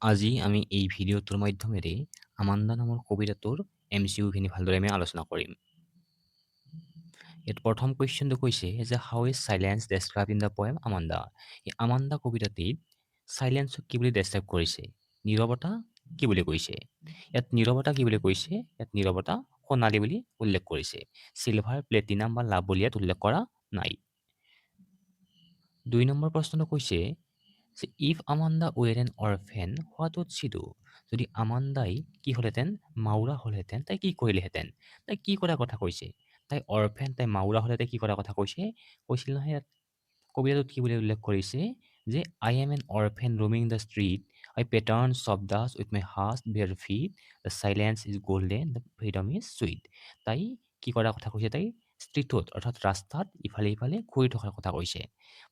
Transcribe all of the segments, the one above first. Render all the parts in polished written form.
আজি আমি এই ভিডিঅ'টোৰ মাধ্যমেৰে আমাণ্ডা নামৰ কবিতাটোৰ MCQ খিনি ভালদৰে আমি আলোচনা কৰিম। ইয়াত প্ৰথম কুৱেশ্যনটো কৈছে যে how is silence describe in the poem Amanda. এই আমাণ্ডা কবিতাটিত চাইলেন্সক কি বুলি ডেছক্ৰাইব কৰিছে? নীৰৱতা কি বুলি কৈছে? ইয়াত নীৰৱতা কি বুলি কৈছে? ইয়াত নীৰৱতা সোণালী বুলি উল্লেখ কৰিছে। চিলভাৰ, প্লেটিনাম বা লাভ বুলি ইয়াত উল্লেখ কৰা নাই। 2 নম্বৰ প্ৰশ্নটো কৈছে যে if Amanda were an orphan what would she do? যদি আমাণ্ডাই কি হ'লহেঁতেন? মাউৰা হ'লহেঁতেন, তাই কি কৰিলেহেঁতেন? তাই কি কৰাৰ কথা কৈছে? তাই অৰফেন, তাই মাউৰা হ'লে তাই কি কৰাৰ কথা কৈছে? কৈছিল নহয় ইয়াত কবিতাটোত কি বুলি উল্লেখ কৰিছে যে I am an orphan roaming the street, I patterns of dust with my hot bare feet, the silence is golden, the freedom is sweet. তাই কি কৰাৰ কথা কৈছে? তাই ষ্ট্ৰীটত অৰ্থাৎ ৰাস্তাত ইফালে সিফালে ঘূৰি থকাৰ কথা কৈছে।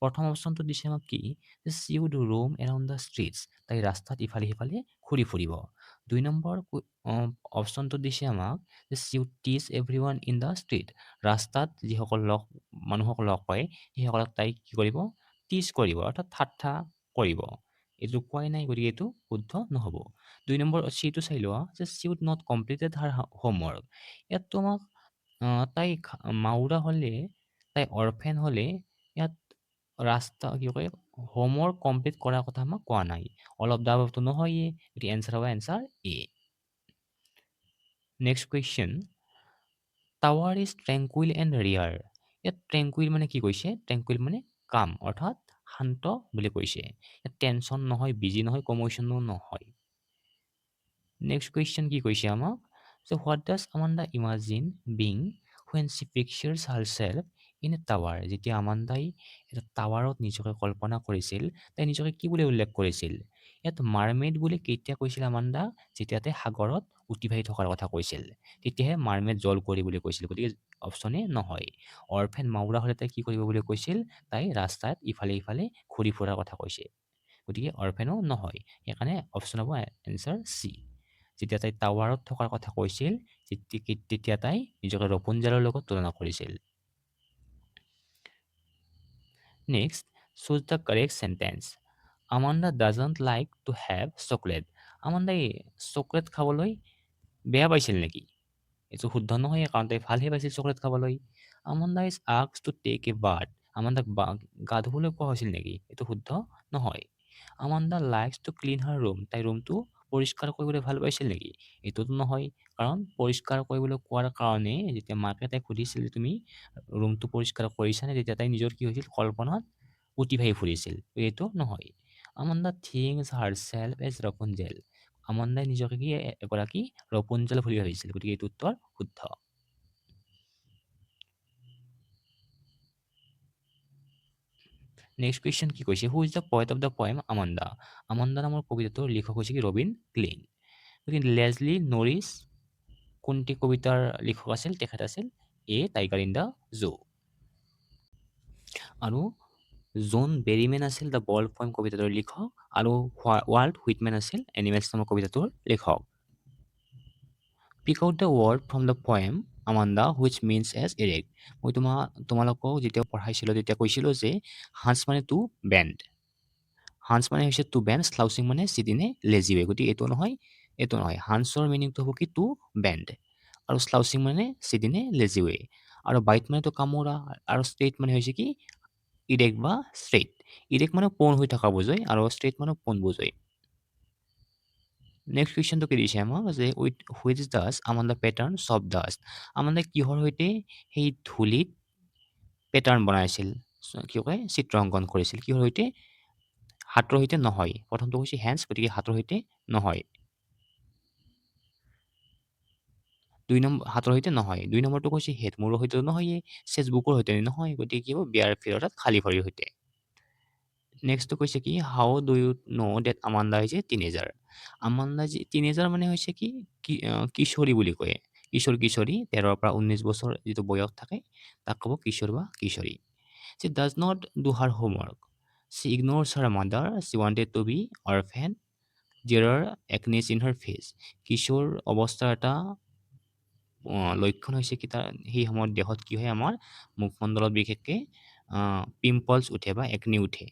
প্ৰথম অপশ্যনটো দিছে আমাক কি? যে she would roam around the streets, তাই ৰাস্তাত ইফালে সিফালে ঘূৰি ফুৰিব। 2 নম্বৰ অপশ্যনটো দিছে আমাক যে চি উড টিচ every one in the street, ৰাস্তাত যিসকল মানুহক লগ পায় সেইসকলক তাই কি কৰিব? টিচ কৰিব অৰ্থাৎ ঠাট্টা কৰিব। এইটো কোৱাই নাই, গতিকে এইটো শুদ্ধ নহ'ব। 2 নম্বৰ চিটো চাই লোৱা যে she would not completed her homework. ইয়াততো আমাক তাই মাউৰা হ'লে, তাই অৰফেন হ'লে ইয়াত ৰাস্তা কি কয় হোমৱৰ্ক কমপ্লিট কৰাৰ কথা আমাক কোৱা নাই। অল অফ দ্য এবাভটো নহয়েই, গতিকে এনচাৰ হ'ব answer A. Next question, tower is tranquil and rare. ইয়াত ট্ৰেংকুইল মানে কি কৈছে? ট্ৰেংকুইল মানে কাম অৰ্থাৎ শান্ত বুলি কৈছে। ইয়াত টেনশ্যন নহয়, বিজি নহয়, কমোশ্যনো নহয়। নেক্সট কুৱেশ্যন কি কৈছে আমাক? So' what does Amanda imagine being when she pictures herself in a tower. যেতিয়া আমাণ্ডাই এটা টাৱাৰত নিজকে কল্পনা কৰিছিল, তাই নিজকে কি বুলি উল্লেখ কৰিছিল? ইয়াত মাৰমেইড বুলি কেতিয়া কৈছিল আমাণ্ডা? যেতিয়া তাই সাগৰত উটি থকাৰ কথা কৈছিল, তেতিয়াহে মাৰমেইড জল কৰি বুলি কৈছিল। গতিকে অপশ্যনে নহয়। অৰফেন মাউৰা হ'লে তাই কি কৰিব বুলি কৈছিল? তাই ৰাস্তাত ইফালে সিফালে ঘূৰি ফুৰাৰ কথা কৈছে। গতিকে অৰফেনো নহয়, সেইকাৰণে অপশ্যন হ'ব এনচাৰ চি। যেতিয়া তাই টাৱাৰত থকাৰ কথা কৈছিল, তেতিয়া তাই নিজকে ৰপুঞ্জেলৰ লগত তুলনা কৰিছিল। Next, choose the correct sentence. Amanda doesn't like to have chocolate. আমাণ্ডাই চকলেট খাবলৈ বেয়া পাইছিল নেকি? এইটো শুদ্ধ নহয়, কাৰণ তাই ভালহে পাইছিল চকলেট খাবলৈ। Amanda is asked to take a bath. আমাণ্ডাক গা ধুবলৈ কোৱা হৈছিল নেকি? এইটো শুদ্ধ নহয়। Amanda likes to clean her room. তাই ৰুমটো পৰিষ্কাৰ কৰিবলৈ ভাল পাইছিল নেকি? এইটোতো নহয়, কাৰণ পৰিষ্কাৰ কৰিবলৈ কোৱাৰ কাৰণে যেতিয়া মাকে তাইক সুধিছিল তুমি ৰুমটো পৰিষ্কাৰ কৰিছানে, তেতিয়া তাই নিজৰ কি হৈছিল? কল্পনাত উটি ভাহি ফুৰিছিল। এইটো নহয়। Amanda thinks herself as Rapunzel. আমাণ্ডাই নিজকে কি এগৰাকী ৰপুঞ্জেল বুলি ভাবিছিল, গতিকে এইটো উত্তৰ শুদ্ধ। নেক্সট কুৱেশ্যন কি কৈছে? Who is the poet of the poem Amanda. Amanda নামৰ কবিতাটোৰ লিখক হৈছে কি? Robin Klein. গতিকে লেজলি নৰিছ কোনটি কবিতাৰ লিখক আছিল? তেখেত আছিল a tiger in the zoo. আৰু জন বেৰিমেন আছিল দ্য বল পয়েম কবিতাটোৰ লিখক, আৰু ৱাল্ট হুইটমেন আছিল এনিমেলছ নামৰ কবিতাটোৰ লিখক। Pick out the word from the poem Amanda which means as erect. মই তোমালোকক যেতিয়া পঢ়াইছিলোঁ তেতিয়া কৈছিলোঁ যে হাঞ্চ মানে টু বেণ্ড, হাঞ্চ মানে হৈছে টু বেণ্ড, স্লাউচিং মানে চিটিনে লেজি ৱে। গতিকে এইটো নহয়, এইটো নহয়। হাঞ্চৰ মিনিংটো হ'ব কি? টু বেণ্ড, আৰু স্লাউচিং মানে চিটিনে লেজি ৱে, আৰু বাইট মানে তো কামোৰা, আৰু ষ্ট্ৰেইট মানে হৈছে কি? ইৰেক্ট বা ষ্ট্ৰেইট। ইৰেক্ট মানে পোন হৈ থকা বুজায়, আৰু ষ্ট্ৰেইট মানে পোন বুজায়। নেক্সট কুৱেশ্যনটো কি দিছে আমাক? যে with which dust Amanda pattern soft dust. আমাণ্ডাই কিহৰ সৈতে সেই ধূলিত পেটাৰ্ণ বনাইছিল, কি কয় চিত্ৰ অংকন কৰিছিল? কিহৰ সৈতে? হাতৰ সৈতে নহয়। প্ৰথমটো হৈছে হেণ্ডছ, গতিকে হাতৰ সৈতে নহয়। 2 নম্বৰ হাতৰ সৈতে নহয়। 2 নম্বৰটো কৈছে হেড, মূৰৰ সৈতে নহয়েই। চেচবুকৰ সৈতে নহয়, গতিকে কি হ'ব? বেয়াৰ ফিট অৰ্থাৎ খালী ভৰিৰ সৈতে। নেক্সটটো কৈছে কি? How do you know' that Amanda is a teenager. Amanda যে টিনেজাৰ মানে হৈছে কি? কিশোৰী বুলি কয়। কিশোৰী 13ৰ পৰা 19 বছৰ যিটো বয়স থাকে তাক ক'ব কিশোৰ বা কিশোৰী। She does not do her homework. She ignores her mother. She wanted to be orphan. There are acne in her face. কিশোৰ অৱস্থাৰ এটা লক্ষণ হৈছে কি? তাৰ সেই সময়ত দেহত কি হয়? আমাৰ মুখমণ্ডলত বিশেষকৈ পিম্পলছ উঠে বা একনি উঠে,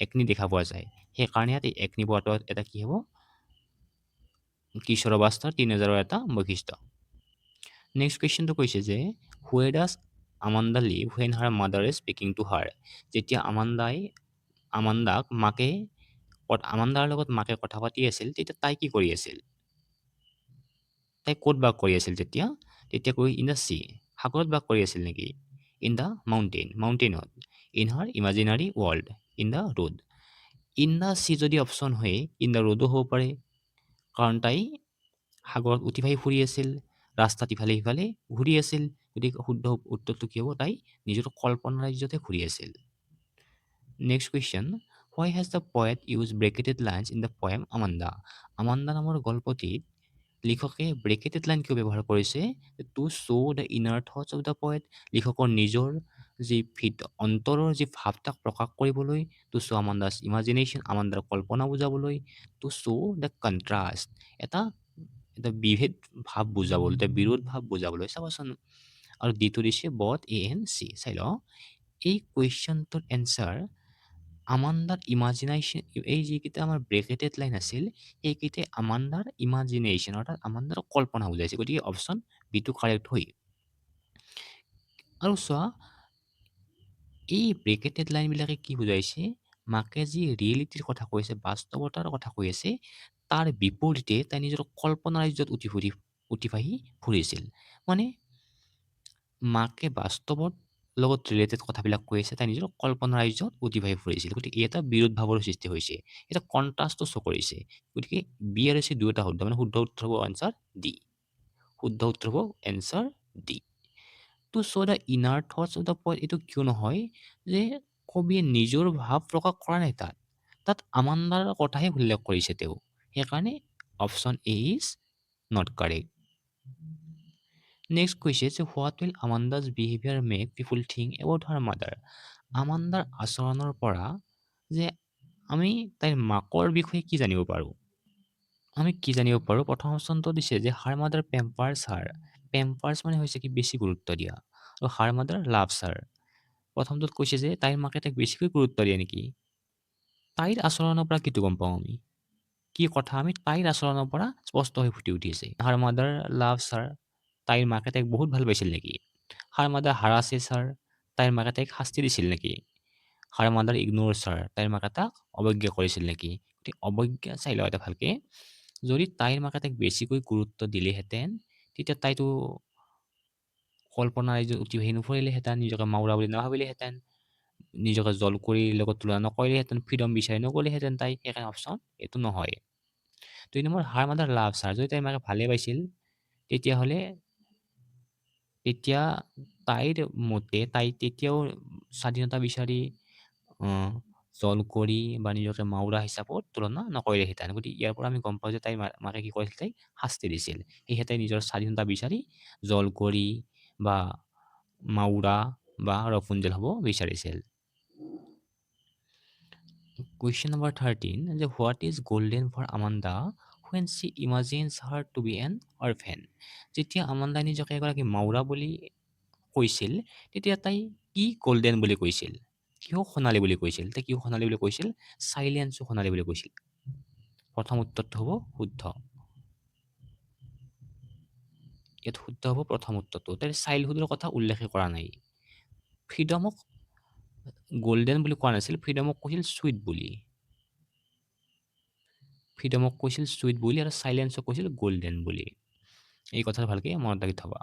একনি দেখা পোৱা যায়। সেইকাৰণে ইয়াত এই একনি পোৱাটো এটা কি হ'ব? কিশোৰ অৱস্থাৰ টিনেজাৰৰ এটা বৈশিষ্ট্য। নেক্সট কুৱেশ্যনটো কৈছে যে where does Amanda live when her mother is speaking to her. যেতিয়া আমাণ্ডাক আমাণ্ডাৰ লগত মাকে কথা পাতি আছিল তেতিয়া তাই কি কৰি আছিল? তাই ক'ত বাস কৰি আছিল তেতিয়া? তেতিয়া কৈ ইন দ্য চি, সাগৰত বাস কৰি আছিল নেকি? ইন দ্য মাউণ্টেইনত। In her imaginary world, in the road. In the sea যদি অপশ্যন হয় ইন দ্য ৰোডো হ'ব পাৰে, কাৰণ তাই সাগৰত উঠি ভাহি ফুৰি আছিল, ৰাস্তাত ইফালে সিফালে ঘূৰি আছিল। গতিকে শুদ্ধ উত্তৰটো কি হ'ব? তাই নিজৰ কল্পনা ৰাজ্যতে ঘূৰি আছিল। Next question, why has the poet use bracketed lines in the poem Amanda. Amanda নামৰ গল্পটিত লিখকে ব্ৰেকেটেড লাইন কিয় ব্যৱহাৰ কৰিছে? To show' the inner thoughts of the poet. লিখকৰ নিজৰ যি অন্তৰৰ যি ভাৱ তাক প্ৰকাশ কৰিবলৈ, টু শ্ব' আমাণ্ডাছ ইমাজিনেশ্যন, আমাণ্ডাৰ কল্পনা বুজাবলৈ, টু শ্ব' দ্য কণ্ট্ৰাষ্ট, এটা বিভেদ ভাৱ বুজাবলৈ, এটা বিৰোধ ভাৱ বুজাবলৈ। চাবাচোন, আৰু দ্বিটো দিছে বথ এ এন চি। চাই লওঁ এই কুৱেশ্যনটোৰ এনচাৰ আমাণ্ডাৰ ইমাজিনেশ্যন। এই যিকেইটা আমাৰ ব্ৰেকেটেড লাইন আছিল সেইকেইটাই আমাণ্ডাৰ ইমাজিনেশ্যন অৰ্থাৎ আমাণ্ডাৰ কল্পনা বুজাইছে। গতিকে অপশ্যন বিটো কাৰেক্ট হয়। আৰু চোৱা, এই ব্ৰেকেটেড লাইনবিলাকে কি বুজাইছে? মাকে যি ৰিয়েলিটিৰ কথা কৈছে, বাস্তৱতাৰ কথা কৈ আছে, তাৰ বিপৰীতে তাই নিজৰ কল্পনা ৰাজ্যত উঠি ভাহি ফুৰিছিল। মানে মাকে বাস্তৱত লগত ৰিলেটেড কথাবিলাক কৈ আছে, তাই নিজৰ কল্পনা ৰাজ্যত উঠি ভাহি ফুৰিছিল। গতিকে এই এটা বিৰোধ ভাৱৰ সৃষ্টি হৈছে, এটা কণ্ট্ৰাষ্টটো শ্ব' কৰিছে। গতিকে বি আৰু চি দুয়োটা শুদ্ধ, মানে শুদ্ধ উত্তৰ হ'ব এনচাৰ ডি। শুদ্ধ উত্তৰ হ'ব answer D. To show' the inner thoughts of the poet, এইটো কিয় নহয় যে কবিয়ে নিজৰ ভাৱ প্ৰকাশ কৰা নাই, তাত আমাণ্ডাৰ কথাহে উল্লেখ কৰিছে তেওঁ। সেইকাৰণে option A is not correct. Next কৈছে যে what will Amanda's behaviour make people think about her mother. আমাণ্ডাৰ আচৰণৰ পৰা যে আমি তাইৰ মাকৰ বিষয়ে কি জানিব পাৰোঁ? প্ৰথম অপশ্যনটো দিছে যে হাৰ মাদাৰ পেম্পাৰ্ছ হাৰ। পেম্পাৰ্ছ মানে হৈছে কি বেছি গুৰুত্ব দিয়া, আৰু হাৰ মাদাৰ লাভছ হাৰ। প্ৰথমটোত কৈছে যে তাইৰ মাকে তাইক বেছিকৈ গুৰুত্ব দিয়ে নেকি? তাইৰ আচৰণৰ পৰা কিটো গম পাওঁ আমি? কি কথা আমি তাইৰ আচৰণৰ পৰা স্পষ্ট হৈ ফুটি উঠিছে। হাৰ মাদাৰ লাভছ হাৰ, তাইৰ মাকে তাইক বহুত ভাল পাইছিল নেকি? হাৰ মাদাৰ হাৰাছেছ হাৰ, তাইৰ মাকে তাইক শাস্তি দিছিল নেকি? হাৰ মাদাৰ ইগন'ৰছ হাৰ, তাইৰ মাকে তাক অৱজ্ঞা কৰিছিল নেকি? গতিকে অৱজ্ঞা চাই লওঁ এটা ভালকে। যদি তাইৰ মাকে তাইক বেছিকৈ গুৰুত্ব দিলেহেঁতেন তেতিয়া তাইতো কল্পনা ৰাজ্যত উঠি ভাহি নুফুৰিলেহেঁতেন, নিজকে মাউৰা বুলি নাভাবিলেহেঁতেন, নিজকে জলকুৰিৰ লগত তুলনা নকৰিলেহেঁতেন, ফ্ৰীডম বিচাৰি নগ'লেহেঁতেন তাই। সেইকাৰণে অপশ্যন এইটো নহয়। 2 নম্বৰ, হাৰ মাদাৰ লাভছ হাৰ। যদি তাইৰ মাকে ভালে পাইছিল তেতিয়াহ'লে তেতিয়া তাইৰ মতে তাই তেতিয়াও স্বাধীনতা বিচাৰি জলকুঁৱৰী বা নিজকে মাউৰা হিচাপত তুলনা নকৰিলেহেঁতেন। গতিকে ইয়াৰ পৰা আমি গম পাওঁ যে তাইৰ মাকে কি কৰিছিল? তাইক শাস্তি দিছিল। সেয়েহে তাই নিজৰ স্বাধীনতা বিচাৰি জলকুঁৱৰী বা মাউৰা বা ৰপুঞ্জেল হ'ব বিচাৰিছিল। কুৱেশ্যন নম্বৰ 13 যে what is golden for Amanda when she imagines her to be an orphan. যেতিয়া আমাণ্ডাই নিজকে এগৰাকী মাউৰা বুলি কৈছিল তেতিয়া তাই কি গল্ডেন বুলি কৈছিল? কিয় সোণালী বুলি কৈছিল? তাই কিয় সোণালী বুলি কৈছিল? চাইলেঞ্চো সোণালী বুলি কৈছিল। প্ৰথম উত্তৰটো হ'ব শুদ্ধ। ইয়াত শুদ্ধ হ'ব প্ৰথম উত্তৰটো। তাইৰ চাইল্ডহুডৰ কথা উল্লেখ কৰা নাই। ফ্ৰীডমক গল্ডেন বুলি কোৱা নাছিল, ফ্ৰীডমক কৈছিল চুইট বুলি। আৰু চাইলেঞ্চক কৈছিল গল্ডেন বুলি। এই কথা ভালকে মনত ৰাখি থবা।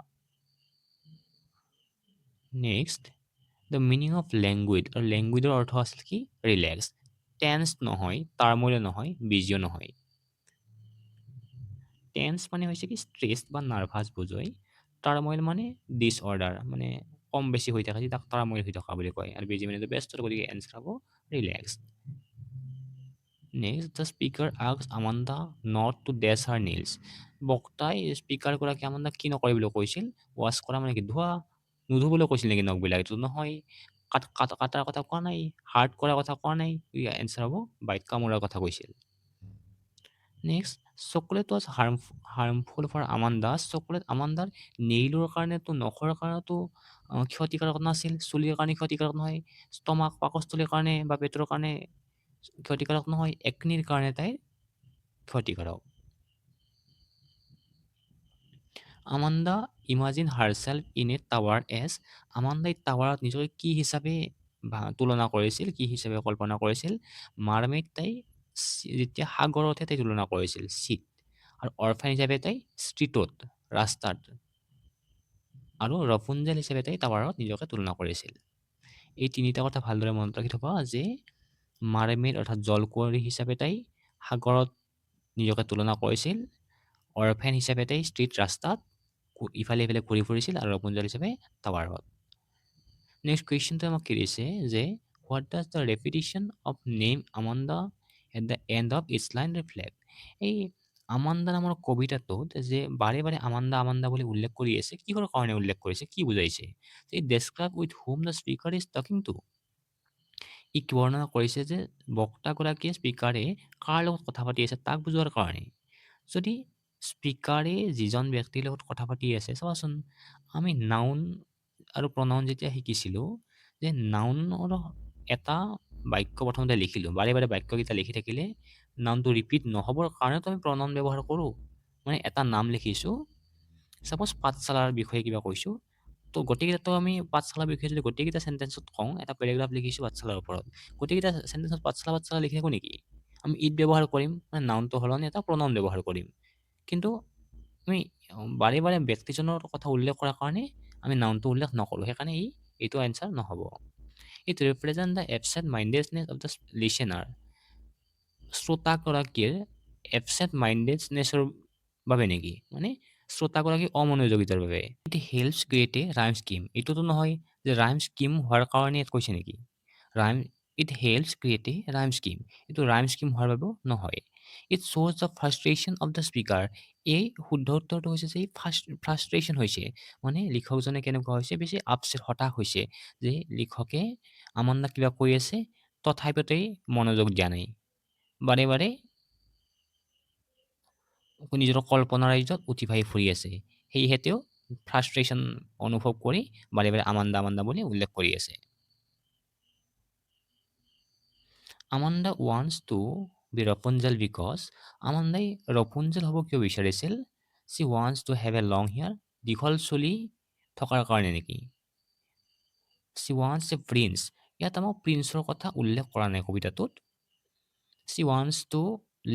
Next, the meaning of language. আৰু লেংগুৱেজৰ অৰ্থ আছিল কি? ৰিলেক্স। টেন্স নহয়, টাৰ্মলে নহয়, বিজিও নহয়। টেন্স মানে হৈছে কি? ষ্ট্ৰেছ বা নাৰ্ভাছ বুজয়। টাৰ্মইল মানে ডিছঅৰ্ডাৰ, মানে কম বেছি হৈ থাকে, তাক টাৰ্মইল হৈ থকা বুলি কয়। আৰু বিজি মানে বেষ্ট, গতিকে এনচাৰ হ'ব relax. Next, the speaker asks Amanda not to dash her nails. বক্তাই স্পীকাৰগৰাকী আমাণ্ডাক কি নকৰিবলৈ কৈছিল? ৱাছ কৰা মানে কি? নুধুবলৈ কৈছিল নেকি নখবিলাক? এইটো নহয়। কাটাৰ কথা কোৱা নাই, হাৰ্ট কৰাৰ কথা কোৱা নাই। এনচাৰ হ'ব বাইট কামোৰাৰ কথা কৈছিল। Next, chocolate was harmful for Amanda. Chocolate আমাণ্ডাৰ নেইলৰ কাৰণেতো, নখৰ কাৰণেতো ক্ষতিকাৰক নাছিল, চুলিৰ কাৰণে ক্ষতিকাৰক নহয়, ষ্টমাক পাকস্থলীৰ কাৰণে বা পেটৰ কাৰণে ক্ষতিকাৰক নহয়, একনিৰ কাৰণে তাইৰ ক্ষতিকাৰক। Amanda imagine herself in a tower as আমাণ্ডাই টাৱাৰত নিজকে কি হিচাপে তুলনা কৰিছিল, কি হিচাপে কল্পনা কৰিছিল? মাৰমেইড তাই যেতিয়া সাগৰতহে তাই তুলনা কৰিছিল চিত, আৰু অৰফেন হিচাপে তাই ষ্ট্ৰীটত, ৰাস্তাত, আৰু ৰপুঞ্জেল হিচাপে তাই টাৱাৰত নিজকে তুলনা কৰিছিল। এই তিনিটা কথা ভালদৰে মনত ৰাখি থবা যে মাৰমেইড অৰ্থাৎ জলকুঁৱৰী হিচাপে তাই সাগৰত নিজকে তুলনা কৰিছিল, অৰফেন হিচাপে তাই ষ্ট্ৰীট ৰাস্তাত ইফালে ইফালে ঘূৰি ফুৰিছিল, আৰু ৰপুঞ্জল হিচাপে টাৱাৰত। নেক্সট কুৱেশ্যনটো আমাক কি দিছে যে what does the repetition of name Amanda at the end of its line reflect? এই আমাণ্ডা নামৰ কবিতাটোত যে বাৰে বাৰে আমাণ্ডা আমাণ্ডা বুলি উল্লেখ কৰি আছে, কিহৰ কাৰণে উল্লেখ কৰিছে, কি বুজাইছে? Describe with whom the speaker is talking to. ই বৰ্ণনা কৰিছে যে বক্তাগৰাকীয়ে স্পীকাৰে কাৰ লগত কথা পাতি আছে তাক বুজোৱাৰ কাৰণে। যদি স্পীকাৰে যিজন ব্যক্তিৰ লগত কথা পাতি আছে, চাবাচোন আমি নাউন আৰু প্ৰনাউন যেতিয়া শিকিছিলোঁ, যে নাউনৰ এটা বাক্য প্ৰথমতে লিখিলোঁ, বাৰে বাৰে বাক্যকেইটা লিখি থাকিলে নাউনটো ৰিপিট নহ'বৰ কাৰণেতো আমি প্ৰনাউন ব্যৱহাৰ কৰোঁ। মানে এটা নাম লিখিছোঁ, ছাপ'জ পাঠশালাৰ বিষয়ে কিবা কৈছোঁ, তো গোটেইকেইটাতো আমি পাঠশালাৰ বিষয়ে যদি গোটেইকেইটা চেণ্টেঞ্চত কওঁ, এটা পেৰেগ্ৰাফ লিখিছোঁ পাঠশালাৰ ওপৰত, গোটেইকেইটা চেণ্টেঞ্চত পাঠশালা পাঠশালা লিখি থাকোঁ নেকি? আমি ইট ব্যৱহাৰ কৰিম, মানে নাউনটো সলনি এটা প্ৰনাউন ব্যৱহাৰ কৰিম। কিন্তু আমি বাৰে বাৰে ব্যক্তিজনৰ কথা উল্লেখ কৰাৰ কাৰণে আমি নাউনটো উল্লেখ নকৰোঁ, সেইকাৰণে এইটো এনচাৰ নহ'ব। It represent the absent mindedness of the listener. শ্ৰোতাগৰাকীৰ এবচেণ্ট মাইণ্ডেডনেছৰ বাবে নেকি? মানে শ্ৰোতাগৰাকী অমনোযোগিতাৰ বাবে। It helps create a rhyme scheme. এইটোতো নহয় যে ৰাইম স্কিম হোৱাৰ কাৰণে ইয়াত কৈছে নেকি? Rhyme it helps create a rhyme scheme, এইটো ৰাইম স্কিম হোৱাৰ বাবেও নহয়। ইট শ্ব'জ the frustration of the speaker. এই শুদ্ধ উত্তৰটো হৈছে যে ফ্ৰাষ্ট্ৰেশ্যন হৈছে, মানে লিখকজনে কেনেকুৱা হৈছে, বেছি আপছেট, হতাশ হৈছে যে লিখকে আমাণ্ডাক কিবা কৈ আছে তথাপিতে মনোযোগ দিয়া নাই, বাৰে বাৰে নিজৰ কল্পনা ৰাজ্যত উঠি ভাহি ফুৰি আছে। সেয়েহে তেওঁ ফ্ৰাষ্ট্ৰেশ্যন অনুভৱ কৰি বাৰে বাৰে আমাণ্ডা আমাণ্ডা বুলি উল্লেখ কৰি আছে। Amanda wants to be Rapunzel because আমাণ্ডাই ৰপুঞ্জেল হ'ব কিয় বিচাৰিছিল? She wants to have a long hair, দীঘল চুলি থকাৰ কাৰণে নেকি? চি ৱান্টছ এ প্ৰিন্স, ইয়াত আমাক প্ৰিন্সৰ কথা উল্লেখ কৰা নাই কবিতাটোত। She wants to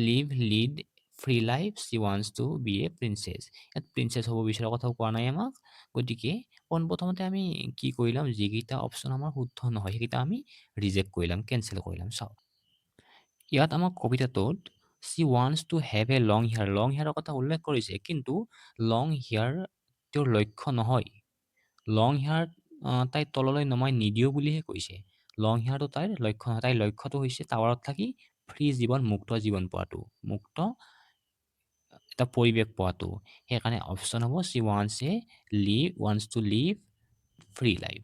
lead free life, she wants to be a princess. ইয়াত প্ৰিন্সেছ হ'ব বিচৰাৰ কথাও কোৱা নাই আমাক, গতিকে পোনপ্ৰথমতে আমি কি কৰিলাম, যিকেইটা অপশ্যন আমাৰ শুদ্ধ নহয় সেইকেইটা আমি ৰিজেক্ট কৰিলাম, কেঞ্চেল কৰিলাম। চাওক ইয়াত আমাক কবিতাটোত she wants to have a long hair, long হেয়াৰৰ কথা উল্লেখ কৰিছে, কিন্তু লং হেয়াৰ তেওঁৰ লক্ষ্য নহয়। লং হেয়াৰ তাই তললৈ নমাই নিদিওঁ বুলিহে কৈছে। লং হেয়াৰটো তাইৰ লক্ষ্য নহয়, তাইৰ লক্ষ্যটো হৈছে টাৱাৰত থাকি ফ্ৰী জীৱন, মুক্ত জীৱন পোৱাটো, মুক্ত এটা পৰিৱেশ পোৱাটো। সেইকাৰণে অপশ্যন হ'ব she wants to live free life,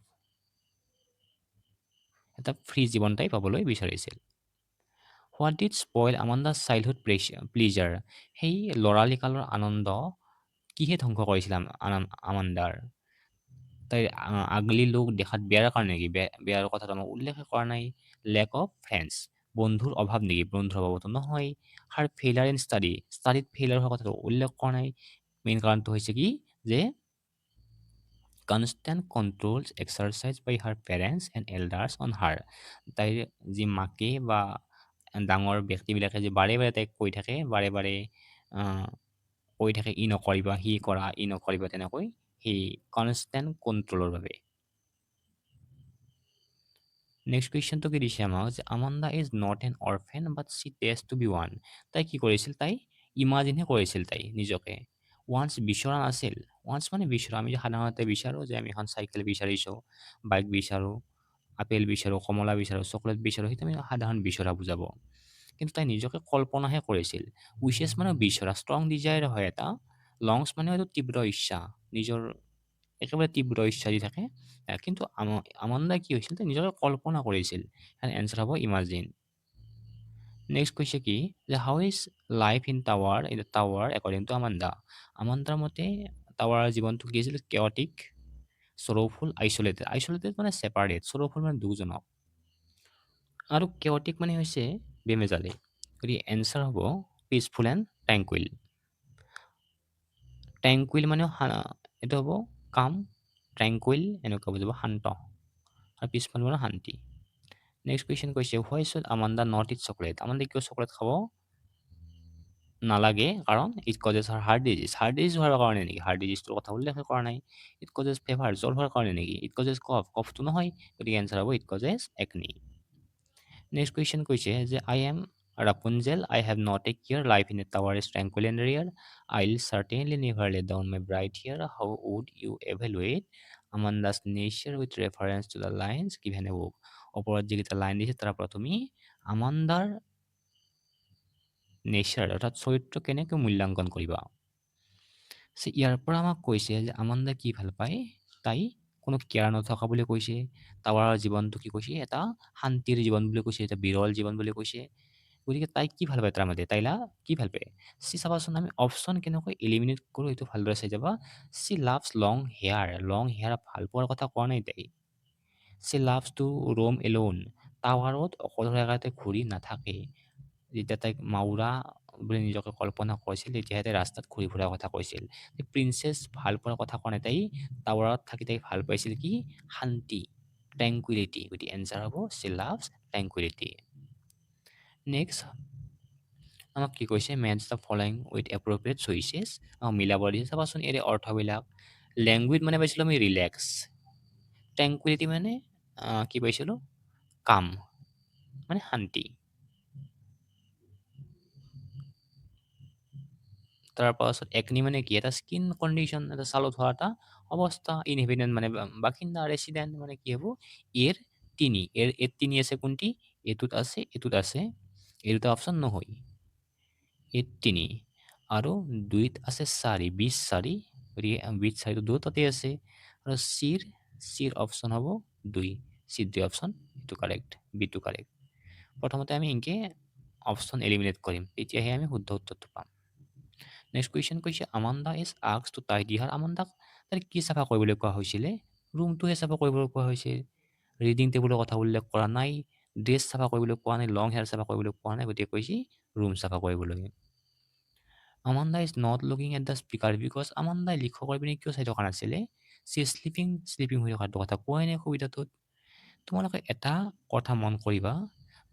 এটা ফ্ৰী জীৱন তাই পাবলৈ বিচাৰিছিল। হোৱাট ডিড স্পইল আমাণ্ডাৰ চাইল্ডহুড প্লিজাৰ, সেই ল'ৰালি কালৰ আনন্দ কিহে ধ্বংস কৰিছিল আমাণ্ডাৰ? তাইৰ আগলি লোক দেখাত বেয়াৰ কাৰণে নেকি? বেয়াৰ কথাটো আমাক উল্লেখ কৰা নাই। লেক অফ ফ্ৰেণ্ডছ, বন্ধুৰ অভাৱ নেকি? বন্ধুৰ অভাৱতো নহয়। হাৰ ফেইলাৰ ইন ষ্টাডিত ফেইলাৰ হোৱাৰ কথাটো উল্লেখ কৰা নাই। মেইন কাৰণটো হৈছে কি, যে constant controls exercise by her parents and elders on her, তাইৰ যি মাকে বা ডাঙৰ ব্যক্তিবিলাকে যে বাৰে বাৰে তাইক কৈ থাকে, বাৰে বাৰে কৈ থাকে ই নকৰিবা, সি কৰা, ই নকৰিবা, তেনেকৈ সেই কনষ্টেণ্ট কণ্ট্ৰলৰ বাবে। নেক্সট কুৱেশ্যনটো কি দিছে আমাক, যে Amanda is not an orphan but she test to be one. তাই কি কৰিছিল? তাই ইমাজিনহে কৰিছিল তাই নিজকে। ৱান্স বিচৰা নাছিল। ৱান্স মানে বিচৰা, আমি যে সাধাৰণতে বিচাৰোঁ যে আমি এখন চাইকেল বিচাৰিছোঁ, বাইক বিচাৰোঁ, আপেল বিচাৰোঁ, কমলা বিচাৰোঁ, চকলেট বিচাৰোঁ, সেইটো আমি সাধাৰণ বিচৰা বুজাব। কিন্তু তাই নিজকে কল্পনাহে কৰিছিল। উইচেছ মানে বিচৰা, ষ্ট্ৰং ডিজায়াৰ হয় এটা। লংছ মানে হয়তো তীব্ৰ ইচ্ছা, নিজৰ একেবাৰে তীব্ৰ ইচ্ছা দি থাকে। কিন্তু আমাণ্ডাই কি হৈছিল, তাই নিজকে কল্পনা কৰিছিল। এনচাৰ হ'ব ইমাজিন। নেক্সট কৈছে কি, যে how is life in tower according to Amanda. আমাণ্ডাৰ মতে টাৱাৰৰ জীৱনটো কি আছিল? কেঅটিক, চৰ'ফুল, আইচলেটেড মানে ছেপাৰেট, চৰ'ফুল মানে দুজনক, আৰু কেঅটিক মানে হৈছে বেমেজালি। গতিকে এনচাৰ হ'ব পিচফুল এণ্ড ট্ৰেংকুইল। ট্ৰেংকুইল মানে এইটো হ'ব কাম, ট্ৰেংকুইল এনেকুৱা বুজাব শান্ত, আৰু পিছফালে মানে শান্তি। নেক্সট কুৱেশ্যন কৈছে why should Amanda not eat chocolate. Amanda কিয় চকলেট খাব নালাগে? কাৰণ it causes heart disease. Heart disease হোৱাৰ কাৰণে নেকি? হাৰ্ট ডিজিজটোৰ কথা উল্লেখ কৰা নাই। ইট কজেছ ফেভাৰ, জ্বৰ হোৱাৰ কাৰণে নেকি? ইট কজেছ কফ, কফটো নহয়, গতিকে এনচাৰ হ'ব it causes acne. Next question কৈছে যে I M Rapunzel, I have not a care. Life in a tower is tranquil and real. I'll certainly never lay down my bright hair. How would you evaluate Amanda's nature with reference to the lines given above? ওপৰত যিকেইটা line দিছে তাৰ পৰা তুমি আমান্দাৰ nature অৰ্থাৎ চৰিত্ৰ কেনেকৈ মূল্যাংকন কৰিবা? ইয়াৰ পৰা আমাক কৈছে যে আমান্দা কি ভাল পায়, তাই কোনো কেয়াৰ নথকা বুলি কৈছে। টাৱাৰৰ জীৱনটো কি কৈছে, এটা শান্তিৰ জীৱন বুলি কৈছে, এটা বিৰল জীৱন বুলি কৈছে। গতিকে তাই কি ভাল পায় তাৰ মাজতে, তাইলা কি ভাল পায়? চাবাচোন আমি অপশ্যন কেনেকৈ এলিমিনেট কৰোঁ এইটো ভালদৰে চাই যাবা। লাভছ লং হেয়াৰ, লং হেয়াৰ ভাল পোৱাৰ কথা কোৱা নাই তাই। লাভছ টু ৰোম এলোন, টাৱাৰত অকলশৰীয়াকৈ ঘূৰি নাথাকে। যেতিয়া তাইক মাউৰা বুলি নিজকে কল্পনা কৰিছিল তেতিয়াহে তাই ৰাস্তাত ঘূৰি ফুৰাৰ কথা কৈছিল। প্ৰিন্সেছ ভাল পোৱাৰ কথা কোৱা নাই, তাই টাৱাৰত থাকি তাই ভাল পাইছিল কি? শান্তি, ট্ৰেংকুইলিটি। গতিকে এনচাৰ হ'ব লাভছ ট্ৰেংকুইলিটি। নেক্সট আমাক কি কৈছে, matches the following with appropriate choices. মিলাব দিছে। চাবাচোন ইয়াৰে অৰ্থবিলাক। লেংগুৱেজ মানে পাইছিলোঁ আমি ৰিলেক্স, ট্ৰেংকুইলিটি মানে কি পাইছিলোঁ, কাম মানে শান্তি। তাৰপাছত একনি মানে কি, এটা স্কিন কণ্ডিশ্যন, এটা ছালত হোৱা এটা অৱস্থা। ইনহেবিটেণ্ট মানে বাসিন্দা, ৰেচিডেণ্ট মানে কি হ'ব, এৰ তিনি, এর তিনি আছে কোনটি, এইটোত আছে, এইটোত আছে, এই দুটা অপশ্যন নহয়। এর তিনি আৰু দুইত আছে চাৰি, 20 4, গতিকে 20 4টো দুই তাতে আছে। আৰু চিৰ অপশ্যন হ'ব 2, চি 2 অপশ্যন, এইটো কাৰেক্ট, বিটো কাৰেক্ট। প্ৰথমতে আমি এনেকৈ অপশ্যন এলিমিনেট কৰিম, তেতিয়াহে আমি শুদ্ধ উত্তৰটো পাম। নেক্সট কুৱেশ্যন কৈছে Amanda is asked to tidy her. আমাণ্ডাক তাই কি চাফা কৰিবলৈ কোৱা হৈছিলে? ৰুমটোহে চাফা কৰিবলৈ কোৱা হৈছে। ৰিডিং টেবুলৰ কথা উল্লেখ কৰা নাই, ড্ৰেছ চাফা কৰিবলৈ কোৱা নাই, লং হেয়াৰ চাফা কৰিবলৈ কোৱা নাই, গতিকে কৈছে ৰুম চাফা কৰিবলৈ। Amanda is not looking at the speaker because আমাণ্ডাই লিখকৰ পিনে কিয় চাই থকা নাছিলে? শ্লিপিং হৈ থকাটো কথা কোৱাই নাই সুবিধাটোত। তোমালোকে এটা কথা মন কৰিবা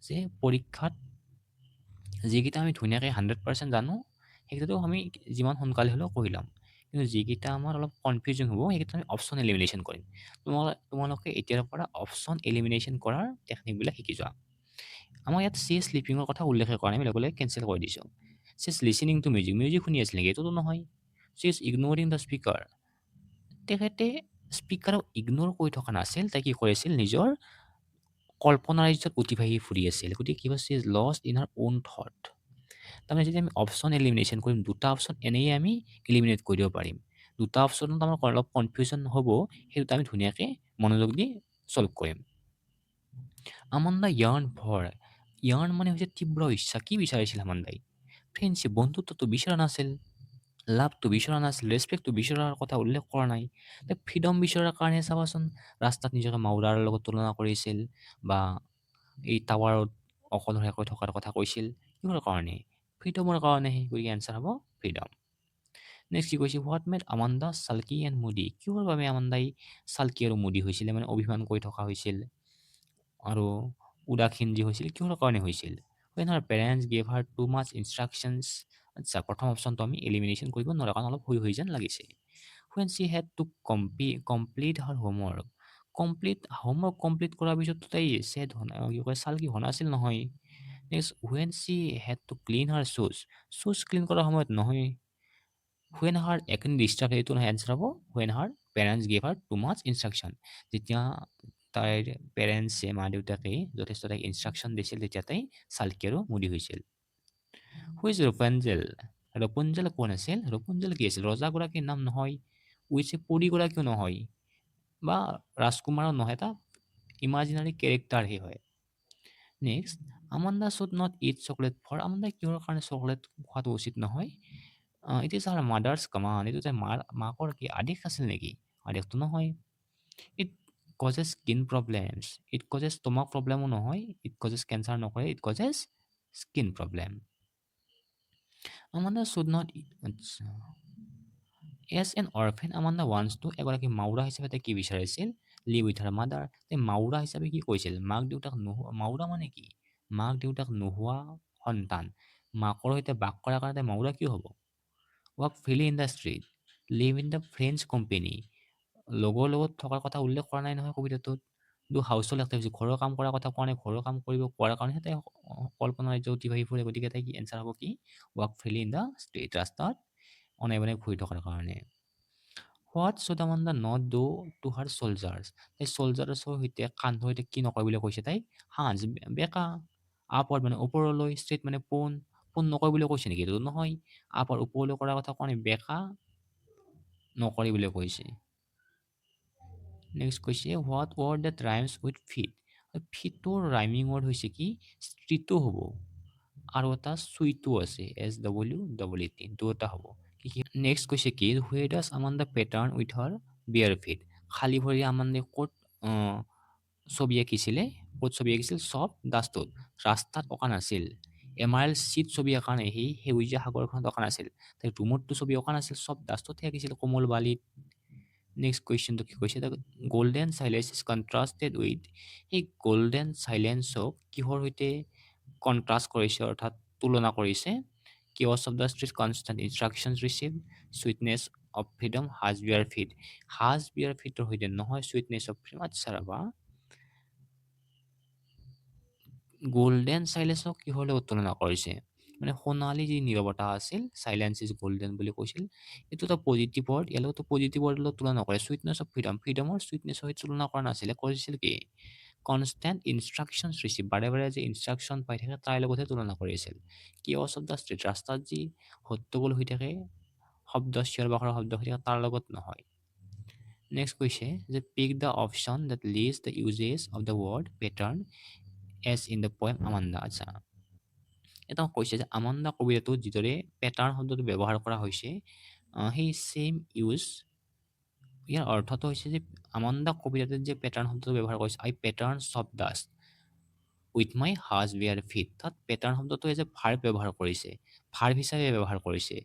যে পৰীক্ষাত যিকেইটা আমি ধুনীয়াকৈ 100% জানো সেইকেইটাতো আমি যিমান সোনকালে হ'লেও কৰি ল'ম, কিন্তু যিকেইটা আমাৰ অলপ কনফিউজন হ'ব সেইকেইটা আমি অপশ্যন এলিমিনেশ্যন কৰিম। তোমালোকে এতিয়াৰ পৰা অপশ্যন এলিমিনেশ্যন কৰাৰ টেকনিকবিলাক শিকি যোৱা। আমাৰ ইয়াত শ্লিপিঙৰ কথা উল্লেখ কৰা নাই, আমি লগে কেঞ্চেল কৰি দিছোঁ। লিচনিং টু মিউজিক শুনি আছিল নেকি? এইটোতো নহয়। ইগন'ৰিং দ্য স্পীকাৰ, তেখেতে স্পীকাৰক ইগন'ৰ কৰি থকা নাছিল, তাই কি কৰিছিল, নিজৰ কল্পনা ৰাজ্যত অতিবাহী ফুৰি আছিল। গতিকে কি হৈছে, lost in her on thought. তাৰমানে যদি আমি অপশ্যন এলিমিনেশ্যন কৰিম, দুটা অপশ্যন এনেই আমি এলিমিনেট কৰি দিব পাৰিম। দুটা অপশ্যনত আমাৰ অলপ কনফিউজন হ'ব, সেই দুটা আমি ধুনীয়াকৈ মনোযোগ দি চল্ভ কৰিম। আমাণ্ডা ইয়াৰ্ণ মানে হৈছে তীব্ৰ ইচ্ছা। কি বিচাৰিছিল আমাণ্ডাই? ফ্ৰেণ্ডশ্বিপ, বন্ধুত্বটো বিচৰা নাছিল, লাভটো বিচৰা নাছিল, ৰেচপেক্টটো বিচৰাৰ কথা উল্লেখ কৰা নাই। ফ্ৰীডম বিচৰাৰ কাৰণে চাবাচোন ৰাস্তাত নিজকে মাউৰাৰ লগত তুলনা কৰিছিল, বা এই টাৱাৰত অকলশৰীয়াকৈ থকাৰ কথা কৈছিল। কিহৰ কাৰণে? ফ্ৰীডমৰ কাৰণেহে। গতিকে এনচাৰ হ'ব ফ্ৰীডম। নেক্সট কি কৈছে, what made Amanda sulky and moody. কিহৰ বাবে আমাণ্ডাই চাল্কি আৰু মুডি হৈছিলে, মানে অভিমান কৰি থকা হৈছিল আৰু উদাসীন যি হৈছিল, কিহৰ কাৰণে হৈছিল? when her parents gave her too much instructions। আচ্ছা, প্ৰথম অপশ্যনটো আমি এলিমিনেশ্যন কৰিব নোৱাৰোঁ কাৰণ অলপ হৈ যেন লাগিছে। when she had to complete her homework। Homework complete কৰাৰ পিছতো তাই কি কয় চাল্কি হোৱা নাছিল নহয়। Next when she had to clean her shoes clean কৰাৰ সময়ত নহয়। when her acne disturbed, এইটো নহয়, এনচাৰ হ'ব when her parents gave her too much instruction। যেতিয়া তাইৰ পেৰেণ্টছে, মা দেউতাকে যথেষ্ট তাইক ইনষ্ট্ৰাকশ্যন দিছিল, তেতিয়া তাই চাল্কি আৰু মুডি হৈছিল। হুইজ ৰপুঞ্জেল কোন আছিল? ৰপুঞ্জেল কি আছিল? ৰজাগৰাকীৰ নাম নহয়, পৰিগৰাকীও নহয়, বা ৰাজকুমাৰো নহয়, এটা ইমাজিনাৰী কেৰেক্টাৰহে হয়। Next, Amanda should not eat chocolate for. আমাণ্ডাই কিহৰ কাৰণে চকলেট খোৱাটো উচিত নহয়? It is her mother's command. এইটো তাই মাকৰ কি আদেশ আছিল নেকি? আদেশটো নহয়। It causes skin problems. It causes stomach প্ৰব্লেমো নহয়, ইট কজেছ কেঞ্চাৰ নকৰে, it causes skin problem. Amanda should not eat, আচ্ছা, এজ এন অৰফেন আমাণ্ডা ৱান্স টু এগৰাকী মাউৰা হিচাপে তাই কি বিচাৰিছিল লিভ উইথ হাৰ মাদাৰ। তাই মাউৰা হিচাপে কি কৈছিল মাক দেউতাক নোহোৱা মাউৰা মানে কি মাক দেউতাক নোহোৱা সন্তান মাকৰ সৈতে বাস কৰাৰ কাৰণে তাই মাউৰা কিয় হ'ব। Work freely in the street live in the friends company লগৰ লগত থকাৰ কথা উল্লেখ কৰা নাই নহয় কবিতাটোত। দু হাউচহোল্ড এক্টিভিটি ঘৰৰ কাম কৰাৰ কথা কোৱা নাই ঘৰৰ কাম কৰিব কোৱাৰ কাৰণেহে তাই কল্পনা ৰাজ্য অতিবাহী ফুৰে গতিকে তাই কি এনচাৰ হ'ব কি walk freely in the street ৰাস্তাত অনাই বনাই ঘূৰি থকাৰ কাৰণে। What should Amanda not do to her soldiers তাই চলজাৰ্ছৰ সৈতে কান্ধৰ সৈতে কি নকয় বুলি কৈছে তাই হাজ বেকা আপৱাৰ্ড মানে ওপৰলৈ ষ্ট্ৰেইট মানে পোন পোন নকয় বুলি কৈছে নেকি এইটো নহয় আপৱাৰ্ড ওপৰলৈ কৰাৰ কথা কোৱা নাই বেকা নকৰিবলৈ কৈছে। নেক্সট কৈছে what word that rhymes with fit ফিটৰ ৰাইমিং ৱৰ্ড হৈছে কি ষ্ট্ৰীটো হ'ব আৰু এটা চুইটো আছে SWEET দুটা হ'ব। নেক্সট কৈছে কি where does Amanda patter with her bare feet খালী ভৰি আমাণ্ডে ক'ত ছবি আঁকিছিলে ক'ত ছবি আঁকিছিল চব ডাষ্টত ৰাস্তাত অঁকা নাছিল। এমাইল চিট ছবি অঁকা নাই সেই সেউজীয়া সাগৰখনত অঁকা নাছিল তাই ৰুমতটো ছবি অঁকা নাছিল চব ডাষ্টতহে আঁকিছিল কোমল বালিত। নেক্সট কুৱেশ্যনটো কি কৈছে the golden silence is contrasted with সেই গল্ডেন চাইলেঞ্চক কিহৰ সৈতে কণ্ট্ৰাষ্ট কৰিছে অৰ্থাৎ তুলনা কৰিছে chaos of the street constant instructions receive sweetness of freedom has bare fit হাজ বিয়াৰ ফিটৰ সৈতে নহয় চুইটনেছ অফ ফ্ৰীডম আচ্ছা ৰবা গল্ডেন চাইলেঞ্চক কিহৰ লগত তুলনা কৰিছে মানে সোণালী যি নীৰৱতা আছিল চাইলেঞ্চ ইজ গল্ডেন বুলি কৈছিল এইটো এটা পজিটিভ ৱৰ্ড ইয়াৰ লগতো পজিটিভ ৱৰ্ডৰ লগত তুলনা কৰে চুইটনেছ অফ ফ্ৰীডম ফ্ৰীডমৰ চুইটনেছৰ সৈতে তুলনা কৰা নাছিলে কৰিছিল কি কনষ্টেণ্ট ইনষ্ট্ৰাকশ্যনছ ৰিচিভ বাৰে বাৰে যে ইনষ্ট্ৰাকশ্যন পাই থাকে তাৰ লগতহে তুলনা কৰিছিল কিয়ছ অফ দ্য ষ্ট্ৰীট ৰাস্তাত যি হট্টগোল হৈ থাকে শব্দ চিঞৰ বাখৰ শব্দ হৈ থাকে তাৰ লগত নহয়। নেক্সট কৈছে যে pick the option that list the uses of the word pattern as in the poem Amanda আচ্ছা এটা কৈছে যে আমাণ্ডা কবিতাটোত যিদৰে পেটাৰ্ণ শব্দটো ব্যৱহাৰ কৰা হৈছে সেই ছেইম ইউজ ইয়াৰ অৰ্থটো হৈছে যে আমাণ্ডা কবিতাটোত যে পেটাৰ্ণ শব্দটো ব্যৱহাৰ কৰিছে আই পেটাৰ্ণ চব ডাষ্ট উইথ মাই হাজ বিয়াৰ ফিট তাত পেটাৰ্ণ শব্দটো যে ভাৰ্ব ব্যৱহাৰ কৰিছে ভাৰ্ব হিচাপে ব্যৱহাৰ কৰিছে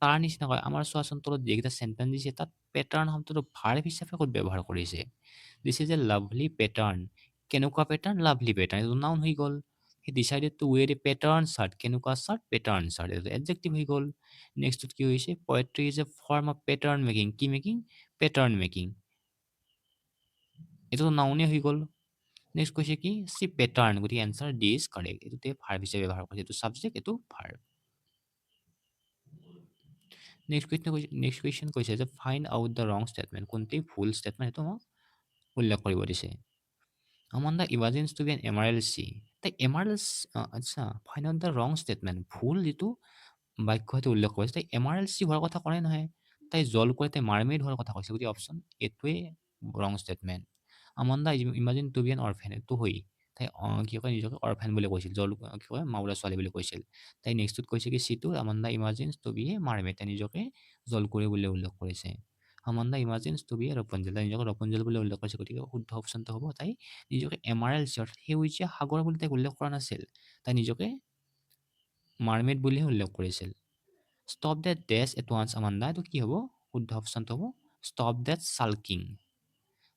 তাৰ নিচিনাকৈ আমাৰ চোৱাচোন তলত যিকেইটা চেণ্টেঞ্চ দিছে তাত পেটাৰ্ণ শব্দটো ভাৰ্ব হিচাপে ক'ত ব্যৱহাৰ কৰিছে this is a lovely pattern কেনেকুৱা পেটাৰ্ণ লাভলি পেটাৰ্ণ এইটো নাউন হৈ গ'ল he decided to wear a pattern shirt কেনেকুৱা চাৰ্ট পেটাৰ্ণ চাৰ্ট এইটো এডজেক্টিভ হৈ গ'ল। নেক্সটত কি হৈছে poetry is a form of pattern making কি মেকিং পেটাৰ্ণ মেকিং এইটো নাউনে হৈ গ'ল। নেক্সট কৈছে কি চি পেটাৰ্ণ গতিকে এনচাৰ ডি ইজ কাৰেক্ট এইটোতে ভাৰ্ব হিচাপে ব্যৱহাৰ কৰিছে এইটো ছাবজেক্ট এইটো ভাৰ্ব। নেক্সট কুৱেশ্যন কৈছে যে find out the wrong statement কোনটি ভুল ষ্টেটমেণ্ট সেইটো মোক উল্লেখ কৰিব দিছে। Amanda imagines to be an emerald she তাই এমাৰেল আচ্ছা find out the wrong statement ভুল যিটো বাক্য সেইটো উল্লেখ কৰিছে তাই এমাৰেল চি হোৱাৰ কথা কৰাই নহয় তাই জল কৰি তাই মাৰমেইড হোৱাৰ কথা কৈছে গতিকে অপশ্যন এইটোৱে wrong statement. Amanda imagine to be an orphan এইটো হৈ তাই কি কয় নিজকে অৰফেন বুলি কৈছিল জল কি কয় মাউৰা ছোৱালী বুলি কৈছিল। তাই নেক্সটত কৈছে কি চিটো Amanda imagines to be A mermaid তাই নিজকে জলকুঁৱৰী বুলি উল্লেখ কৰিছে। আমাণ্ডা ইমাজিনছ টু বি এ ৰপঞ্জল তাই নিজকে ৰপঞ্জল বুলি উল্লেখ কৰিছে গতিকে শুদ্ধ অপশ্যনটো হ'ব তাই নিজকে এমাৰেল চি অৰ্থাৎ সেউজীয়া সাগৰ বুলি তাইক উল্লেখ কৰা নাছিল তাই নিজকে মাৰমেইড বুলিহে উল্লেখ কৰিছিল। Stop that that's at once Amanda এইটো কি হ'ব শুদ্ধ অপশ্যনটো হ'ব ষ্টপ ডেট চাল্কিং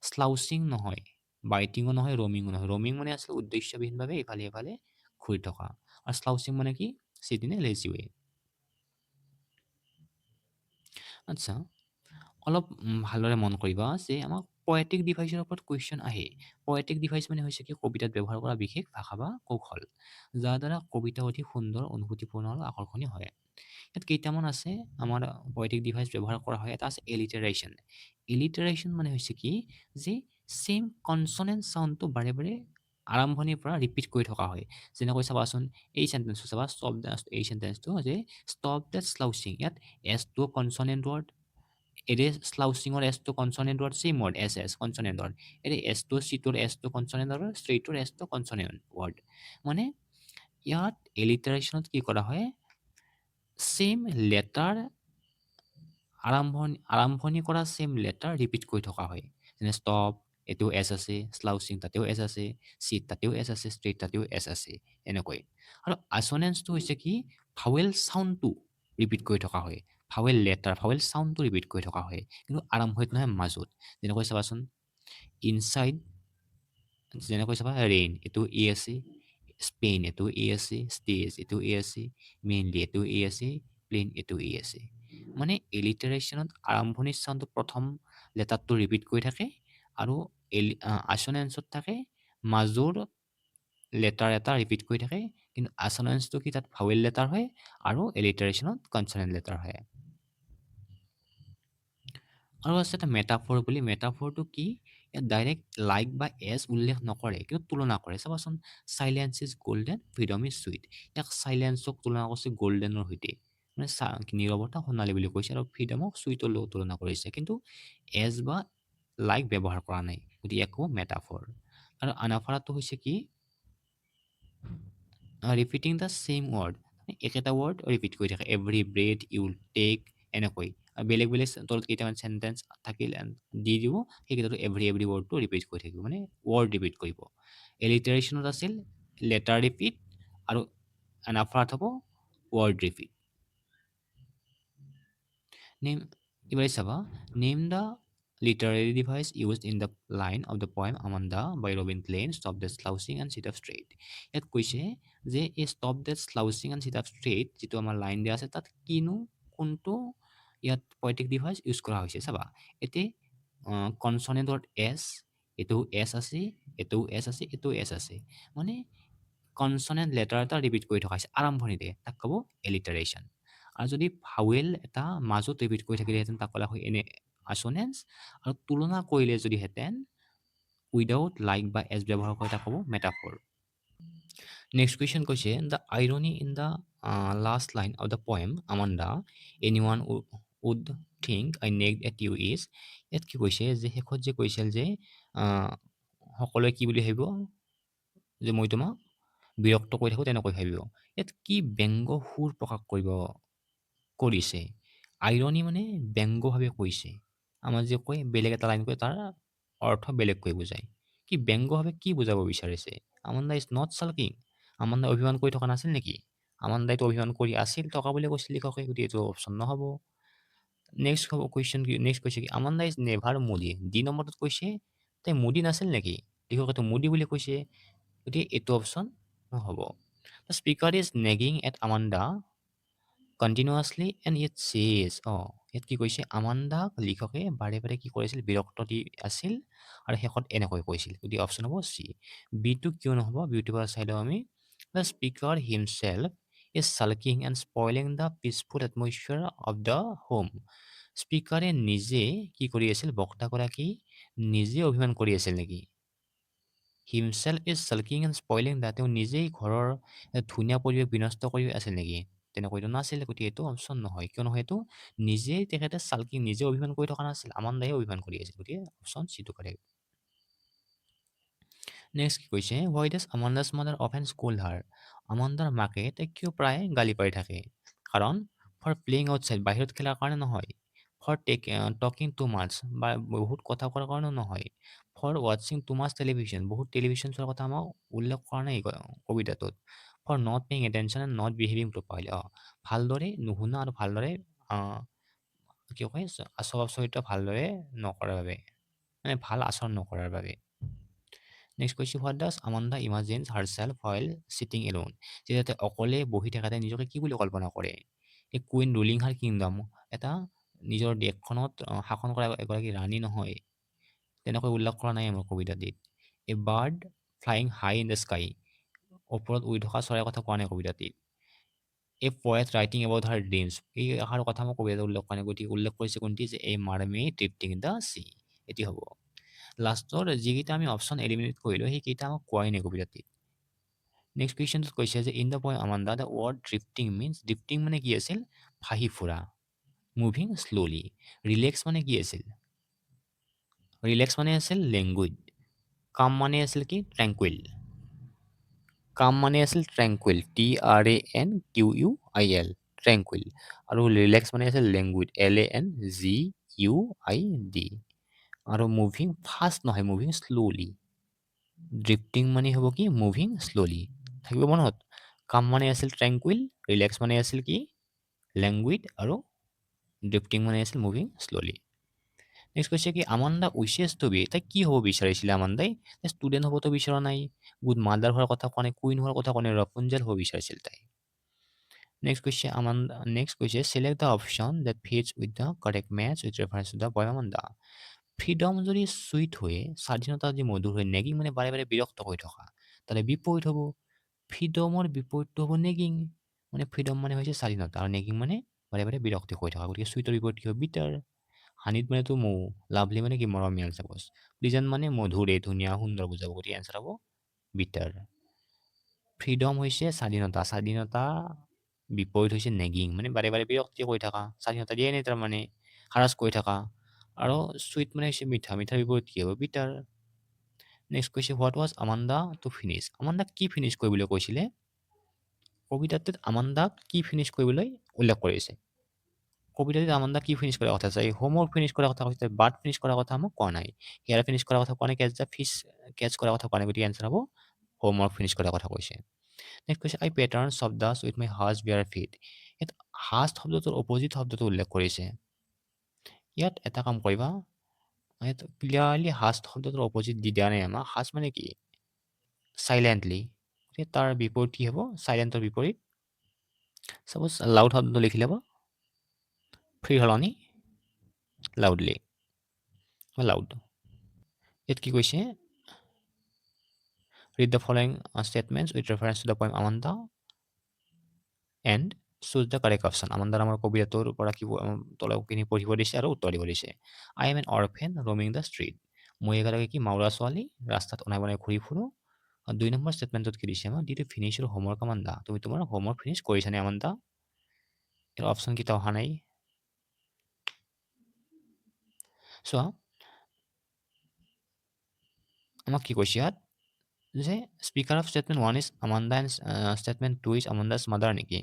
স্লাউচিং নহয় বাইটিঙো নহয় ৰমিঙো নহয় ৰমিং মানে আচলতে উদ্দেশ্যবিহীনভাৱে ইফালে সিফালে ঘূৰি থকা আৰু স্লাউচিং মানে কি চিটিনে লেজি ৱে। আচ্ছা অলপ ভালদৰে মন কৰিবা যে আমাক পয়েটিক ডিভাইচৰ ওপৰত কুৱেশ্যন আহে পয়েটিক ডিভাইচ মানে হৈছে কি কবিতাত ব্যৱহাৰ কৰা বিশেষ ভাষা বা কৌশল যাৰ দ্বাৰা কবিতা অধিক সুন্দৰ অনুভূতিপূৰ্ণ আৰু আকৰ্ষণীয় হয়। ইয়াত কেইটামান আছে আমাৰ পয়েটিক ডিভাইচ ব্যৱহাৰ কৰা হয় এটা আছে এলিটাৰেশ্যন এলিটাৰেশ্যন মানে হৈছে কি যে ছেইম কনচনেণ্ট চাউণ্ডটো বাৰে বাৰে আৰম্ভণিৰ পৰা ৰিপিট কৰি থকা হয় যেনেকৈ চাবাচোন এই চেণ্টেন্সটো চাবা ষ্টপ দ্য এই চেণ্টেন্সটো যে ষ্টপ দ্য স্লাউচিং ইয়াত এছটো কনচনেণ্ট ৱৰ্ড এৰে স্লাউচিঙৰ এছটো consonant word same word S consonant word are এছটো চিটোৰ এছটো কনচনেণ্ট ৱৰ্ড ষ্ট্ৰেইটৰ এছটো কনচনেণ্ট ৱৰ্ড মানে ইয়াত এলিটাৰেশ্যনত কি কৰা হয় ছেইম লেটাৰ আৰম্ভণি কৰা ছেইম লেটাৰ ৰিপিট কৰি থকা হয় যেনে ষ্টপ এইটো এছ আছে স্লাউচিং তাতেও এছ আছে চিট তাতেও এছ আছে ষ্ট্ৰেইট তাতেও এছ আছে এনেকৈ আৰু আছনেঞ্চটো হৈছে কি ভাৱেল চাউণ্ডটো ৰিপিট কৰি থকা হয়। ভাৱেল লেটাৰ, ভাৱেল চাউণ্ডটো ৰিপিট কৰি থকা হয়। কিন্তু আৰম্ভণিত নহয়, মাজত। যেনেকৈ চাবাচোন, ইনচাইড, যেনেকৈ চাবা ৰেইন, এইটো এ আছে, স্পেইন, এইটো এ আছে, ষ্টেজ, এইটো এ আছে, মেইনলি, এইটো এ আছে, প্লেন, এইটো এ আছে। মানে এলিটাৰেশ্যনত আৰম্ভণিৰ চাউণ্ডটো প্ৰথম লেটাৰটো ৰিপিট কৰি থাকে আৰু আছনেঞ্চত থাকে মাজৰ লেটাৰ এটা ৰিপিট কৰি থাকে, কিন্তু আছনেঞ্চটো কি তাত ভাৱেল লেটাৰ হয় আৰু এলিটাৰেশ্যনত কনচনেণ্ট লেটাৰ হয়। আৰু আছে এটা মেটাফৰ বুলি। মেটাফৰটো কি? ইয়াত ডাইৰেক্ট লাইক বা এজ উল্লেখ নকৰে, কিন্তু তুলনা কৰে। চাবাচোন, silence is golden, freedom is sweet. ইয়াক চাইলেঞ্চক তুলনা কৰিছে গল্ডেনৰ সৈতে, মানে নীৰৱতা সোণালী বুলি কৈছে, আৰু ফ্ৰীডমক চুইটৰ লগত তুলনা কৰিছে, কিন্তু এজ বা লাইক ব্যৱহাৰ কৰা নাই, গতিকে একো মেটাফৰ। আৰু আনাফাৰাটো হৈছে কি? ৰিপিটিং দ্য ছেইম ৱৰ্ড, একেটা ৱৰ্ড ৰিপিট কৰি থাকে। এভৰি ব্ৰেথ ইউ টেক, এনেকৈ। আৰু বেলেগ বেলেগ তলত কেইটামান চেণ্টেঞ্চ থাকিল দি দিব, সেইকেইটাতো এভৰি ৱৰ্ডটো ৰিপিট কৰি থাকিব, মানে ৱৰ্ড ৰিপিট কৰিব। এলিটাৰেশ্যনত আছিল লেটাৰ ৰিপিট, আৰু আনাফাৰত হ'ব ৱৰ্ড ৰিপিট। নেম, এবাৰ চাবা, name the literary device used in the line of the poem Amanda by Robin Klein, stop the slouching and sit up straight. ইয়াত কৈছে যে এই stop the slouching and sit up straight যিটো আমাৰ line দিয়া আছে, তাত কিনো কোনটো ইয়াত পয়েটিক ডিভাইচ ইউজ কৰা হৈছে। চাবা, এতে কনচনেণ্টত এছ, এইটো এছ আছে, এইটো এছ আছে, এইটো এছ আছে, মানে কনচনেণ্ট লেটাৰ এটা ৰিপিট কৰি থকা হৈছে আৰম্ভণিতে, তাক ক'ব এলিটাৰেশ্যন। আৰু যদি ভাৱেল এটা মাজত ৰিপিট কৰি থাকিলেহেঁতেন, তাক ক'লা হয় এনে আছনেঞ্চ। আৰু তুলনা কৰিলে যদিহেঁতেন উইদাউট লাইক বা এছ ব্যৱহাৰ কৰে, তাক ক'ব মেটাফৰ। নেক্সট কুৱেশ্যন কৈছে, the irony in the last line of the poem Amanda, এনি ওৱান would think I nagged at you is. ইয়াত কি কৈছে যে শেষত যে কৈছিল যে সকলোৱে কি বুলি ভাবিব, যে মই তোমাক বিৰক্ত কৰি থাকোঁ, তেনেকৈ ভাবিব। ইয়াত কি ব্যংগ সুৰ প্ৰকাশ কৰিছে? আইৰনি মানে ব্যংগভাৱে কৈছে। আমাৰ যে কয় বেলেগ এটা লাইন কয়, তাৰ অৰ্থ বেলেগকৈ বুজায়। কি ব্যংগভাৱে কি বুজাব বিচাৰিছে? আমাণ্ডা ইজ নট চাল্কিং, আমাণ্ডা অভিমান কৰি থকা নাছিল নেকি? আমাণ্ডাইতো অভিমান কৰি আছিল, থকা বুলি কৈছিল লিখকে, গতিকে এইটো অপশ্যন নহ'ব। নেক্সট হ'ব কুৱেশ্যন কি, নেক্সট কৈছে কি, Amanda is never moody. D নম্বৰটোত কৈছে তাই মুডি নাছিল নেকি? লিখকেতো মুডি বুলি কৈছে, গতিকে এইটো অপশ্যন নহ'ব। The speaker is nagging at Amanda continuously and it says. ইয়াত কি কৈছে, আমাণ্ডাক লিখকে বাৰে বাৰে কি কৰিছিল, বিৰক্ত দি আছিল, আৰু শেষত এনেকৈ কৈছিল, গতিকে অপশ্যন হ'ব চি। বিটো কিয় নহ'ব, বিউটিৰ পৰা চাই লওঁ আমি। The speaker himself is sulking and spoiling the peaceful atmosphere of the home. স্পীকাৰে নিজে কি কৰি আছিল, বক্তাগৰাকী নিজে অভিমান কৰি আছিল নেকি? Himself is sulking and spoiling the, তেওঁ নিজেই ঘৰৰ ধুনীয়া পৰিৱেশ বিনষ্ট কৰি আছিল নেকি? তেনেকৈতো নাছিল, গতিকে এইটো অপশ্যন নহয়। কিয় নহয় এইটো? নিজেই তেখেতে চাল্কিং, নিজে অভিমান কৰি থকা নাছিল, আমাণ্ডাহে অভিমান কৰি আছিল, গতিকে অপশ্যন চিটো কাৰেক্ট। নেক্সট কি কৈছে, হোৱাই ডাজ আমাণ্ডাছ মাদাৰ অফেন স্কুল হাৰ। আমাণ্ডাৰ মাকে তাইক কিয় প্ৰায় গালি পাৰি থাকে? কাৰণ ফৰ প্লেইং আউটছাইড, বাহিৰত খেলাৰ কাৰণে নহয়। ফৰ টকিং টু মাছ, বা বহুত কথা কোৱাৰ কাৰণেও নহয়। ফৰ ৱাটছিং টু মাছ টেলিভিশ্যন, বহুত টেলিভিশ্যন চোৱাৰ কথা আমাক উল্লেখ কৰা নাই কবিতাটোত। For not paying attention and not behaving properly, ভালদৰে নুশুনা আৰু ভালদৰে কি কয়, আচৰণ চৰিত্ৰ ভালদৰে নকৰাৰ বাবে, মানে ভাল আচৰণ নকৰাৰ বাবে। নেক্সট কৈছে, what does Amanda imagines herself while sitting alone. যেতিয়া তাই অকলে বহি থকা, তাই নিজকে কি বুলি কল্পনা কৰে? এই কুইন ৰুলিং হাৰ কিংডম, এটা নিজৰ দেশখনত শাসন কৰা এগৰাকী ৰাণী নহয়, তেনেকৈ উল্লেখ কৰা নাই আমাৰ কবিতাটিত। A bird flying high in the sky, ওপৰত উৰি থকা চৰাইৰ কথা কোৱা নাই কবিতাটিত। A poet writing about her dreams, এই এষাৰ কথা মই কবিতাত উল্লেখ কৰা নাই, গতিকে উল্লেখ কৰিছে কোনটি, যে এ মাৰমেইড ড্ৰিফটিং ইন দ্য চি, এটি হ'ব। লাষ্টৰ যিকেইটা আমি অপশ্যন এলিমিনেট কৰিলোঁ, সেইকেইটা আমাক কোৱাই নাই কবিতাটিত। নেক্সট কুৱেশ্যনটোত কৈছে যে in the poem Amanda the word drifting means, drifting মানে কি আছিল, ভাহি ফুৰা। Moving slowly. ৰিলেক্স মানে কি আছিল? ৰিলেক্স মানে আছিল লেংগুইড। কাম মানে আছিল কি, ট্ৰেংকুইল। কাম মানে আছিল ট্ৰেংকুইল, TRANQUIL, ট্ৰেংকুইল। আৰু ৰিলেক্স মানে আছিল লেংগুইড, LANGUID। আৰু মুভিং ফাষ্ট নহয়, মুভিং শ্ল'লি। ড্ৰিফটিং মানে হ'ব কি, মুভিং শ্ল'লি। থাকিব মনত, কাম মানে আছিল ট্ৰেংকুইল, ৰিলেক্স মানে আছিল কি, লেংগুইড আৰু ড্ৰিফটিং মানে আছিল মুভিং শ্ল'লি। নেক্সট কৈছে কি আমাণ্ডা উইচেছ টু বি, তাই কি হ'ব বিচাৰিছিলে আমাণ্ডাই? ষ্টুডেণ্ট হ'বতো বিচৰা নাই, গুড মাদাৰ হোৱাৰ কথা কোৱা নাই, কুইন হোৱাৰ কথা কোৱা নাই, ৰাপুঞ্জেল হ'ব বিচাৰিছিল তাই। নেক্সট কৈছে select the option that fits with the correct match with reference to the poem Amanda. Freedom যদি চুইট হৈ স্বাধীনতা যদি মধুৰ হৈ নেগিং মানে বাৰে বাৰে বিৰক্ত হৈ থকা, তাহলে বিপৰীত হ'ব ফ্ৰীডমৰ বিপৰীতটো হ'ব নেগিং। মানে ফ্ৰীডম মানে হৈছে স্বাধীনতা আৰু নেগিং মানে বাৰে বাৰে বিৰক্তি হৈ থকা, গতিকে চুইটৰ বিপৰীত কি হ'ব বিটাৰ। হানিত মানেতো মৌ, লাভলি মানে কি মৰমীয়াল চাপ'জ, প্লিজেণ্ট মানে মধুৰে ধুনীয়া সুন্দৰ বুজাব, গতিকে এনচাৰ হ'ব বিটাৰ। ফ্ৰীডম হৈছে স্বাধীনতা, স্বাধীনতা বিপৰীত হৈছে নেগিং মানে বাৰে বাৰে বিৰক্তি কৰি থকা, স্বাধীনতা দিয়ে নাই তাৰমানে হাৰাজ কৰি থকা। আৰু চুইট মানে হৈছে মিঠা, মিঠাৰ বিপৰীত কি হ'ব বিটাৰ। নেক্সট কৈছে what was Amanda to finish, আমাণ্ডাক কি ফিনিছ কৰিবলৈ কৈছিলে? কবিতাটোত আমাণ্ডাক কি ফিনিছ কৰিবলৈ উল্লেখ কৰিছে? কবিতাটোত আমাণ্ডা কি ফিনিছ কৰাৰ কথা আছে? হোমৱৰ্ক ফিনিছ কৰাৰ কথা কৈছে, বাৰ্ড ফিনিছ কৰাৰ কথা মোক কোৱা নাই, হেয়াৰ ফিনিছ কৰাৰ কথা কোৱা নাই, কেচ দ্য ফিছ কেচ কৰাৰ কথা কোৱা নাই, গতিকে এনচাৰ হ'ব হোমৱৰ্ক ফিনিছ কৰাৰ কথা কৈছে। নেক্সট কৈছে আই পেটাৰ্ণ শব্দাছ উইথ মাই হাজ বিয়াৰ ফিট, ইয়াত হাজ শব্দটোৰ অপজিট শব্দটো উল্লেখ কৰিছে। ইয়াত এটা কাম কৰিবা, ইয়াত ক্লিয়াৰলি হাজ শব্দটোৰ অপজিট দি দিয়া নাই আমাক। হাজ মানে কি চাইলেণ্টলি, তাৰ বিপৰীত কি হ'ব চাইলেণ্টৰ বিপৰীত। চাপ'জ লাউড শব্দটো লিখি ল'ব, ফ্ৰী সলনি লাউডলি বা লাউড। ইয়াত কি কৈছে read the following statements with reference to the poem Amanda and choose the correct option. আমাণ্ডাৰ আমাৰ কবিতাটোৰ পৰা কি তলখিনি পঢ়িব দিছে আৰু উত্তৰ দিব দিছে। আই am an orphan roaming the street, মই এগৰাকী কি মাউৰা ছোৱালী ৰাস্তাত অনাই বনাই ঘূৰি ফুৰোঁ। 2 নম্বৰ ষ্টেটমেণ্টত কি দিছে আমাক, did you finish your homework Amanda, তুমি তোমাৰ হোমৱৰ্ক ফিনিছ কৰিছানে আমাণ্ডা? ইয়াৰ অপশ্যন কেইটা অহা নাই। চোৱা আমাক কি কৈছে ইয়াত যে speaker of statement 1 is Amanda and statement 2 is Amanda's mother নেকি?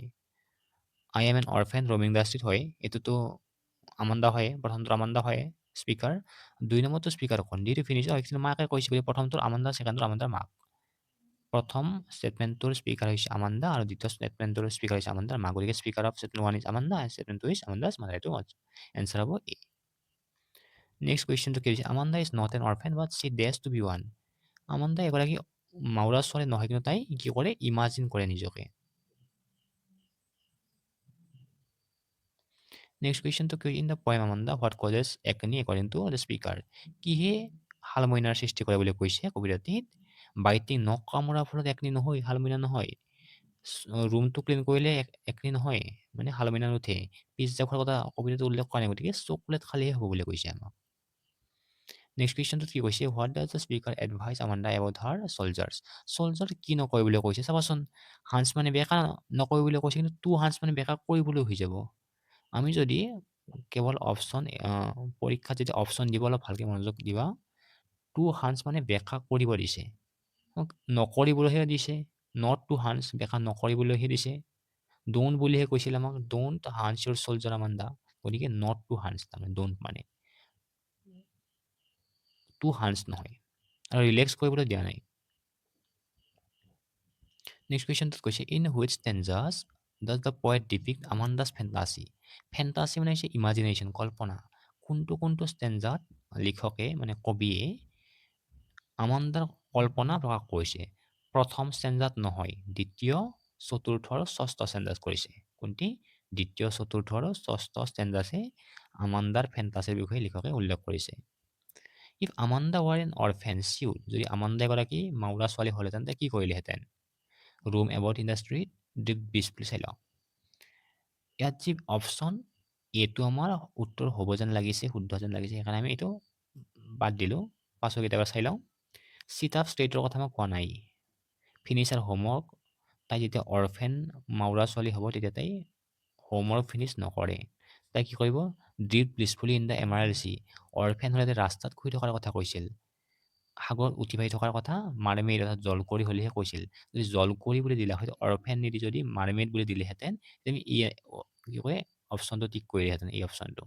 I am an orphan roaming the street হয়, এইটোতো আমাণ্ডা হয়, প্ৰথমটো আমাণ্ডা হয় স্পীকাৰ। 2 নম্বৰটো স্পীকাৰ কোন, ডিড ইউ ফিনিছ একচুৱেলি মাকে কৈছে বুলি, প্ৰথমটোৰ আমাণ্ডা, ছেকেণ্ডটোৰ আমাণ্ডাৰ মাক। প্ৰথম ষ্টেটমেণ্টটোৰ স্পীকাৰ হৈছে আমাণ্ডা আৰু দ্বিতীয় ষ্টেটমেণ্টটোৰ স্পীকাৰ হৈছে আমাণ্ডাৰ মাক, গতিকে speaker of statement 1 is Amanda and statement 2 is Amanda's mother, এইটো এনচাৰ হ'ব এ। নেক্সট কুৱেশ্যনটো কি হৈছে, Amanda is not an orphan but she dares to be one, আমাণ্ডা এগৰাকী মাউৰা ছোৱালী নহয় কিন্তু তাই কি কৰে ইমাজিন কৰে নিজকে। নেক্সট কুৱেশ্যনটো কি, in the poem Amanda what causes acne according to the speaker, কিহে শালমইনাৰ সৃষ্টি কৰে বুলি কৈছে কবিতাটিত? বাইটিং নখ কামোৰাৰ ফলত একনি নহয়, শালমইনা নহয়। ৰুমটো ক্লিন কৰিলে একনি নহয়, মানে শালমইনা নুঠে। পিজ্জা খোৱাৰ কথা কবিতাটো উল্লেখ কৰা নাই, গতিকে চকলেট খালেহে হ'ব বুলি কৈছে আমাক। নেক্সট কুৱেশ্যনটোত কি কৈছে, what does the speaker advice Amanda about her soldiers, চলজাৰ কি নকয় বুলি কৈছে? চাবাচোন হাঞ্চ মানে বেকা নকয় বুলি কৈছে, কিন্তু টু হাঞ্চ মানে বেকা কৰিবলৈ হৈ যাব। আমি যদি কেৱল অপশ্যন পৰীক্ষাত যদি অপশ্যন দিব অলপ ভালকৈ মনোযোগ দিবা, টু হাঞ্চ মানে বেকা কৰিব দিছে, নকৰিবলৈহে দিছে, নট টু হাঞ্চ বেকা নকৰিবলৈহে দিছে। ডোণ্ট বুলিহে কৈছিল আমাক, don't hunch your shoulder Amanda, গতিকে নট টু হাঞ্চ তাৰমানে ডোণ্ট মানে টু হাঞ্চ নহয়, আৰু ৰিলেক্স কৰিবলৈ দিয়া নাই। নেক্সট কুৱেশ্যনটোত কৈছে in which stanzas does the poet depict Amanda's fantasy, fantasy মানে হৈছে ইমাজিনেশ্যন কল্পনা, কোনটো কোনটো ষ্টেঞ্জাত লিখকে মানে কবিয়ে আমাণ্ডাৰ কল্পনা প্ৰকাশ কৰিছে? প্ৰথম ষ্টেঞ্জাত নহয়, দ্বিতীয় চতুৰ্থ আৰু ষষ্ঠ ষ্টেঞ্জাত কৰিছে। কোনটি? দ্বিতীয় চতুৰ্থ আৰু ষষ্ঠ ষ্টেঞ্জাছে আমাণ্ডাৰ ফেণ্টাচিৰ বিষয়ে লিখকে উল্লেখ কৰিছে। If Amanda war N orphan chewed, যদি আমাণ্ডা এগৰাকী মাউৰা ছোৱালী হ'লহেঁতেন তাই কি কৰিলেহেঁতেন? Room about in the street, deep display চাই লওঁ। ইয়াত যি অপশ্যন এইটো আমাৰ উত্তৰ হ'ব যেন লাগিছে, শুদ্ধ যেন লাগিছে, সেইকাৰণে আমি এইটো বাদ দিলোঁ। পাছৰ কেতিয়াবা চাই লওঁ। চিট আপ ষ্টেটৰ কথা মই কোৱা নাই। ফিনিছ আৰু হোমৱৰ্ক, তাই যেতিয়া অৰফেন মাউৰা ছোৱালী হ'ব তেতিয়া তাই হোমৱৰ্ক ফিনিছ নকৰে, তাই কি কৰিব drift blissfully in the emergency, orphan হ'লে ৰাস্তাত শুই থকাৰ কথা কৈছিল, সাগৰত উঠি ভাহি থকাৰ কথা মাৰ্মেইড অৰ্থাৎ জলকুঁৱৰী হ'লেহে কৈছিল। যদি জলকুঁৱৰী বুলি দিলা হয়তো অৰফেন নিদি যদি মাৰ্মেইড বুলি দিলেহেঁতেন তুমি কি কয় অপশ্যনটো টিক কৰিলেহেঁতেন, এই অপশ্যনটো।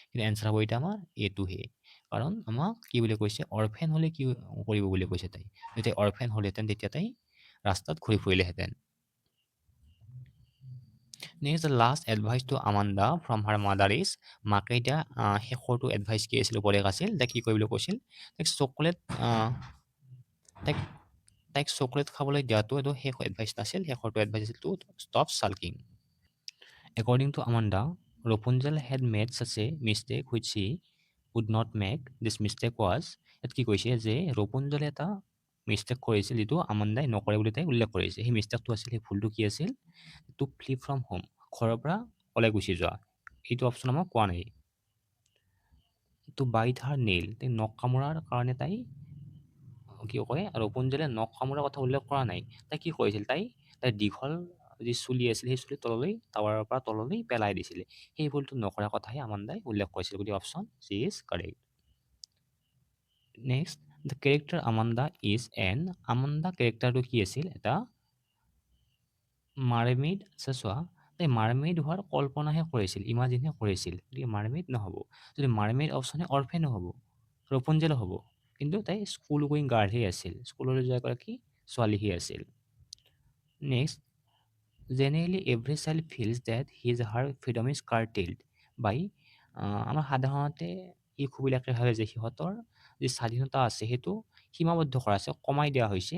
কিন্তু এনচাৰ হ'ব এতিয়া আমাৰ এইটোহে, কাৰণ আমাক কি বুলি কৈছে অৰফেন হ'লে কি কৰিব বুলি কৈছে তাই, যদি অৰফেন হ'লহেঁতেন তেতিয়া তাই ৰাস্তাত ঘূৰি ফুৰিলেহেঁতেন। Next the last advice to Amanda from her mother is, মাকে এতিয়া শেষৰটো এডভাইচ কি আছিল উপদেশ আছিল, তাইক কি কৰিবলৈ কৈছিল, তাইক চকলেট তাইক তাইক চকলেট খাবলৈ দিয়াটো এইটো শেষ এডভাইচ নাছিল, শেষৰটো এডভাইচ আছিল to stop sulking. According to Amanda, Rapunzel had made such a mistake which she would not make. This mistake was, ইয়াত কি কৈছে যে ৰপুঞ্জলে এটা মিষ্টেক কৰিছিল যিটো আমাণ্ডাই নকৰে বুলি তাই উল্লেখ কৰিছে। সেই মিষ্টেকটো আছিল, সেই ভুলটো কি আছিল, টু ফ্লি ফ্ৰম হোম, ঘৰৰ পৰা ওলাই গুচি যোৱা। এইটো অপশ্যন আমাক কোৱা নাই। টু বাইট হাৰ নেইল, তাই নখ কামোৰাৰ কাৰণে তাই কি কয়, ৰপুঞ্জলে নখ কামোৰাৰ কথা উল্লেখ কৰা নাই। তাই কি কৰিছিল, তাই দীঘল যি চুলি আছিল সেই চুলি তললৈ টাৱাৰৰ পৰা তললৈ পেলাই দিছিলে। সেই ভুলটো নকৰাৰ কথাহে আমাণ্ডাই উল্লেখ কৰিছিল, গতিকে option C is correct. Next, the character Amanda is an, Amanda কেৰেক্টাৰটো কি আছিল, এটা মাৰ্মেইড। চোৱা, তাই মাৰ্মেইড হোৱাৰ কল্পনাহে কৰিছিল, ইমাজিনহে কৰিছিল, গতিকে মাৰ্মেইড নহ'ব। যদি মাৰ্মেইড অপশ্যনে অৰফেনো হ'ব, ৰপুঞ্জেলো হ'ব, কিন্তু তাই স্কুল গোয়িং গাৰ্লহে আছিল, স্কুললৈ যোৱা এগৰাকী ছোৱালীহে আছিল। Next, generally every child feels that his her freedom is curtailed by, আমাৰ সাধাৰণতে শিশুবিলাকে ভাবে যে সিহঁতৰ যি স্বাধীনতা আছে সেইটো সীমাবদ্ধ কৰা আছে, কমাই দিয়া হৈছে।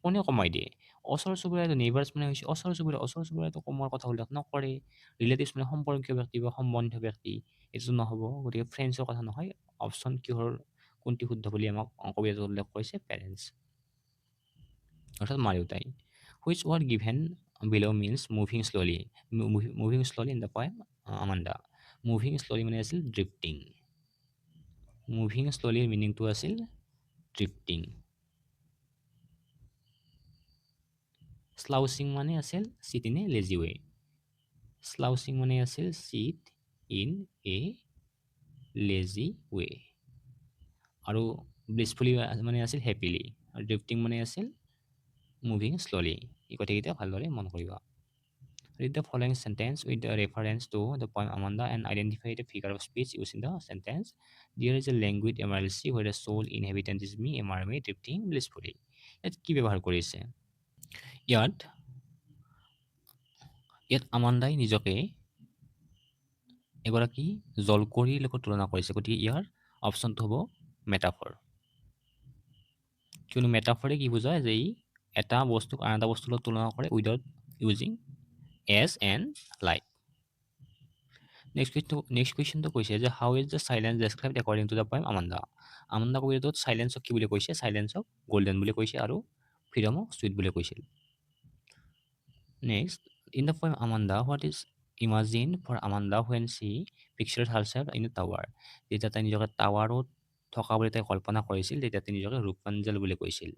কোনে কমাই দিয়ে? ওচৰ চুবুৰীয়া নেইবাৰ্ছ মানে হৈছে ওচৰ চুবুৰীয়াটো কমোৱাৰ কথা উল্লেখ নকৰে। ৰিলেটিভছ মানে সম্পৰ্কীয় ব্যক্তি বা সম্বন্ধীয় ব্যক্তি, এইটো নহ'ব, গতিকে ফ্ৰেণ্ডছৰ কথা নহয়। অপশ্যন কিহৰ কোনটি শুদ্ধ বুলি আমাক কবিতাত উল্লেখ কৰিছে, পেৰেণ্টছ, অৰ্থাৎ মা দেউতাই। Which ward given below' means moving slowly, moving slowly in the poem Amanda. Moving slowly মানে আছিল ড্ৰিফটিং, মুভিং শ্ল'লিৰ মিনিংটো আছিল ড্ৰিফটিং। স্লাউচিং মানে আছিল চিট ইন এ লেজি ৱে, স্লাউচিং মানে আছিল চিট ইন এ লেজি ৱে। আৰু ব্লিছফুলি মানে আছিল হেপিলি, আৰু ড্ৰিফটিং মানে আছিল মুভিং শ্ল'লি। এই কথাকেইটা ভালদৰে মন কৰিবা। Read the following sentence with a reference to the poem Amanda and identify the figure of speech used in the sentence. There is a languid emergency where the sole inhabitant is me, a mermaid drifting blissfully. ইয়াত কি ব্যৱহাৰ কৰিছে? ইয়াত ইয়াত আমাণ্ডাই নিজকে এগৰাকী জলকৰীৰ লগত তুলনা কৰিছে, গতিকে ইয়াৰ অপশ্যনটো হ'ব মেটাফৰ। কিয়নো মেটাফৰে কি বুজায় যে ই এটা বস্তুক আন এটা বস্তুৰ লগত তুলনা কৰে without using as and like. Next কুৱেশ্যনটো কৈছে যে how is the silence described according to the poem Amanda. Amanda কবিতাটোত চাইলেঞ্চক কি বুলি কৈছে? চাইলেঞ্চক গল্ডেন বুলি কৈছে আৰু ফ্ৰীডমক চুইট বুলি কৈছিল। Next, in the poem Amanda what is imagine for Amanda when she pictured herself in a tower. যেতিয়া তাই নিজকে টাৱাৰত থকা বুলি তাই কল্পনা কৰিছিল, তেতিয়া তাই নিজকে ৰূপাঞ্জল বুলি কৈছিল।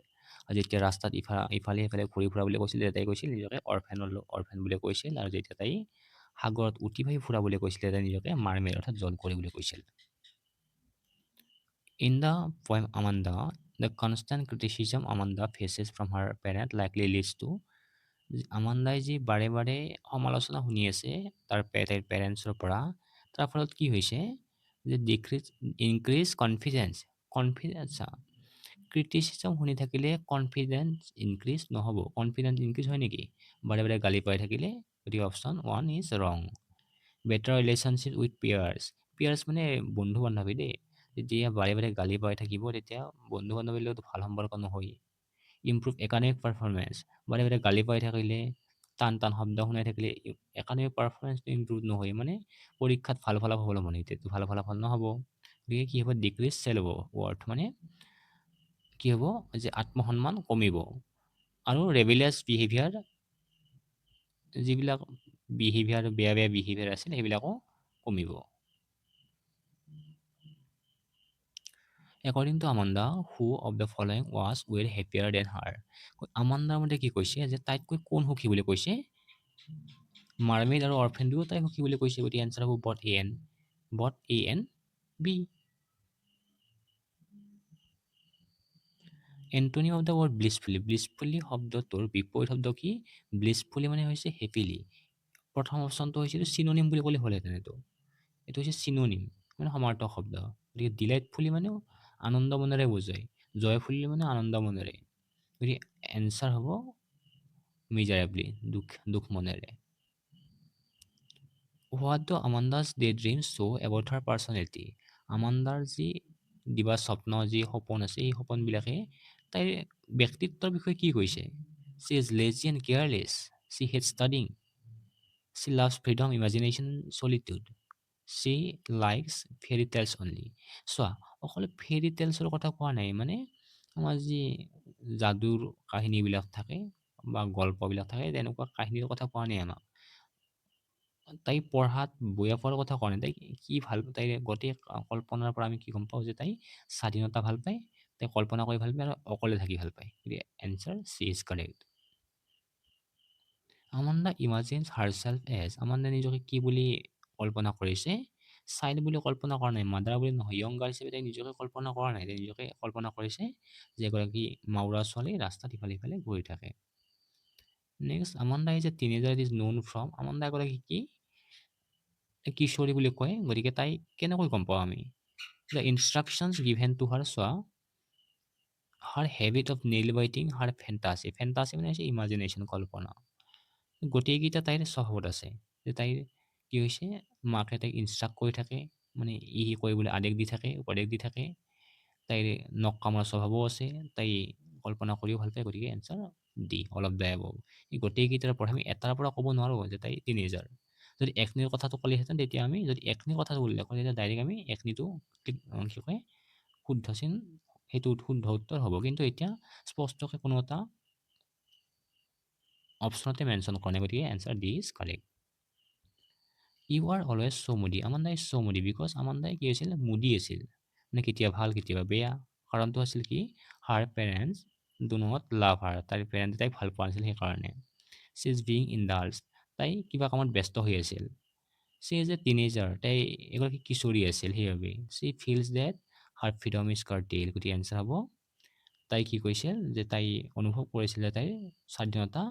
আৰু যেতিয়া ৰাস্তাত ইফালে সিফালে ঘূৰি ফুৰা বুলি কৈছিল, তেতিয়া তাই কৈছিল নিজকে অৰফেন বুলি কৈছিল। আৰু যেতিয়া তাই সাগৰত উটি ভাহি ফুৰা বুলি কৈছিলে, তাই নিজকে মাৰ্মেড অৰ্থাৎ জলপৰী বুলি কৈছিল। In the poem Amanda, the constant criticism Amanda faces from her parent likely leads to, আমাণ্ডাই যি বাৰে বাৰে সমালোচনা শুনি আছে তাইৰ পেৰেণ্টছৰ পৰা, তাৰ ফলত কি হৈছে যে ইনক্ৰিজ কনফিডেন্স। ক্ৰিটিচিজম শুনি থাকিলে কনফিডেন্স ইনক্ৰিজ নহ'ব। কনফিডেন্স ইনক্ৰিজ হয় নেকি বাৰে বাৰে গালি পাই থাকিলে? গতিকে অপশ্যন 1 ইজ ৰং। বেটাৰ ৰিলেশ্যনশ্বিপ উইথ পিয়াৰ্ছ মানে বন্ধু বান্ধৱী দেই। যেতিয়া বাৰে বাৰে গালি পাই থাকিব, তেতিয়া বন্ধু বান্ধৱীৰ লগত ভাল সম্পৰ্ক নহয়। ইম্প্ৰুভ একাডেমিক পাৰফৰ্মেঞ্চ, বাৰে বাৰে গালি পাই থাকিলে, টান টান শব্দ শুনাই থাকিলে একাডেমিক পাৰফৰ্মেঞ্চটো ইম্প্ৰুভ নহয়, মানে পৰীক্ষাত ভাল ফলাফল হ'ব মানে তেতিয়াতো ভাল ফলাফল নহ'ব। গতিকে কি হ'ব, ডিক্ৰিজ চেল্ফ ৱৰ্থ, মানে কি হ'ব যে আত্মসন্মান কমিব। আৰু ৰেবেলিয়াছ বিহেভিয়াৰ, যিবিলাক বেয়া বিহেভিয়াৰ আছিল সেইবিলাকো কমিব। According to Amanda, who of the following was way happier than her? আমাণ্ডাৰ মতে কি কৈছে যে তাইতকৈ কোন সুখী বুলি কৈছে? মাৰ্মেইড আৰু অৰফেন দুয়ো তাই সুখী বুলি কৈছে, গতিকে এনচাৰ হ'ব both A and B. Antonym of the word blissfully শব্দটোৰ বিপৰীত শব্দ কি? ব্লিছফুলি মানে হৈছে হেপিলি। প্ৰথম অপশ্যনটো হৈছে চিনোনিম বুলি ক'লে হ'লহেঁতেন। এইটো হৈছে চিনোনিম, মানে সমাৰ্থক শব্দ। গতিকে ডিলাইটফুলি মানে আনন্দ মনেৰে বুজায়, জয়ফুলি মানে আনন্দ মনেৰে। গতিকে এনচাৰ হ'ব মিজাৰেবলি, দুখ মনেৰে। What do Amanda's daydream show' about her personality? আমাণ্ডাৰ যি দিবা স্বপ্ন, যি সপোন আছে, এই সপোনবিলাকে তাইৰ ব্যক্তিত্বৰ বিষয়ে কি কৈছে? She is lazy and careless, she hate studying, she loves freedom, imagination, solitude, she likes fairy tales only. চোৱা, অকল ফেৰী টেলছৰ কথা কোৱা নাই, মানে আমাৰ যি যাদুৰ কাহিনীবিলাক থাকে বা গল্পবিলাক থাকে, তেনেকুৱা কাহিনীৰ কথা কোৱা নাই আমাক। তাই পঢ়াত বয়া পোৱাৰ কথা কোৱা নাই, তাই কি ভাল, তাইৰ গোটেই কল্পনাৰ পৰা আমি কি গম পাওঁ যে তাই স্বাধীনতা ভাল পায়, তাই কল্পনা কৰি ভাল পায় আৰু অকলে থাকি ভাল পায়। গতিকে answer C is correct. Amanda imagines herself as, Amanda নিজকে কি বুলি কল্পনা কৰিছে? চাইল্ড বুলি কল্পনা কৰা নাই, মাদাৰ বুলি নহয়, য়ং গাৰ্ল হিচাপে তাই নিজকে কল্পনা কৰা নাই, তাই নিজকে কল্পনা কৰিছে যে এগৰাকী মাউৰা ছোৱালী ৰাস্তাত ইফালে সিফালে ঘূৰি থাকে। Next, Amanda is a teenager it is known from, Amanda এগৰাকী কি কিশোৰী বুলি কয়, গতিকে তাই কেনেকৈ গম পাওঁ আমি? The instructions given to her, চোৱা, her habit of nail biting, her fantasy, fantasy মানে হৈছে ইমাজিনেশ্যন, কল্পনা, গোটেইকেইটা তাইৰ স্বভাৱত আছে। যে তাইৰ কি হৈছে, মাকে তাইক ইনষ্ট্ৰাক্ট কৰি থাকে, মানে ই কৰিবলৈ আদেশ দি থাকে, উপদেশ দি থাকে। তাইৰ নখ কামোৰা স্বভাৱো আছে, তাই কল্পনা কৰিও ভাল পায়, গতিকে answer D, all of the above. এই গোটেইকেইটাৰ পৰা আমি এটাৰ পৰা ক'ব নোৱাৰোঁ যে তাই টিনেজাৰ। যদি একনিৰ কথাটো ক'লেহেঁতেন, তেতিয়া আমি যদি একনিৰ কথাটো উল্লেখ কৰোঁ, তেতিয়া ডাইৰেক্ট আমি একনিটো কি কয় শুদ্ধ চিন, সেইটো শুদ্ধ উত্তৰ হ'ব। কিন্তু এতিয়া স্পষ্টকৈ কোনো এটা অপশ্যনতে মেনশ্যন কৰা নাই, গতিকে answer D is correct. You are always so' moody, Amanda is so' moody because আমাণ্ডাই কি হৈছিল, মুডি আছিল, মানে কেতিয়াবা ভাল কেতিয়াবা বেয়া। কাৰণটো আছিল কি, হাৰ পেৰেণ্টছ ডু নট লাভ হাৰ, তাইৰ পেৰেণ্টে তাইক ভাল পোৱা নাছিল, সেইকাৰণে। চি ইজ বিং ইনডালছ, তাই কিবা কামত ব্যস্ত হৈ আছিল। চি ইজ এ টিনেজাৰ, তাই এগৰাকী কিশোৰী আছিল, সেইবাবে। She feels that her freedom is curtail, গতিকে এনচাৰ হ'ব, তাই কি কৈছিল যে তাই অনুভৱ কৰিছিল যে তাইৰ স্বাধীনতা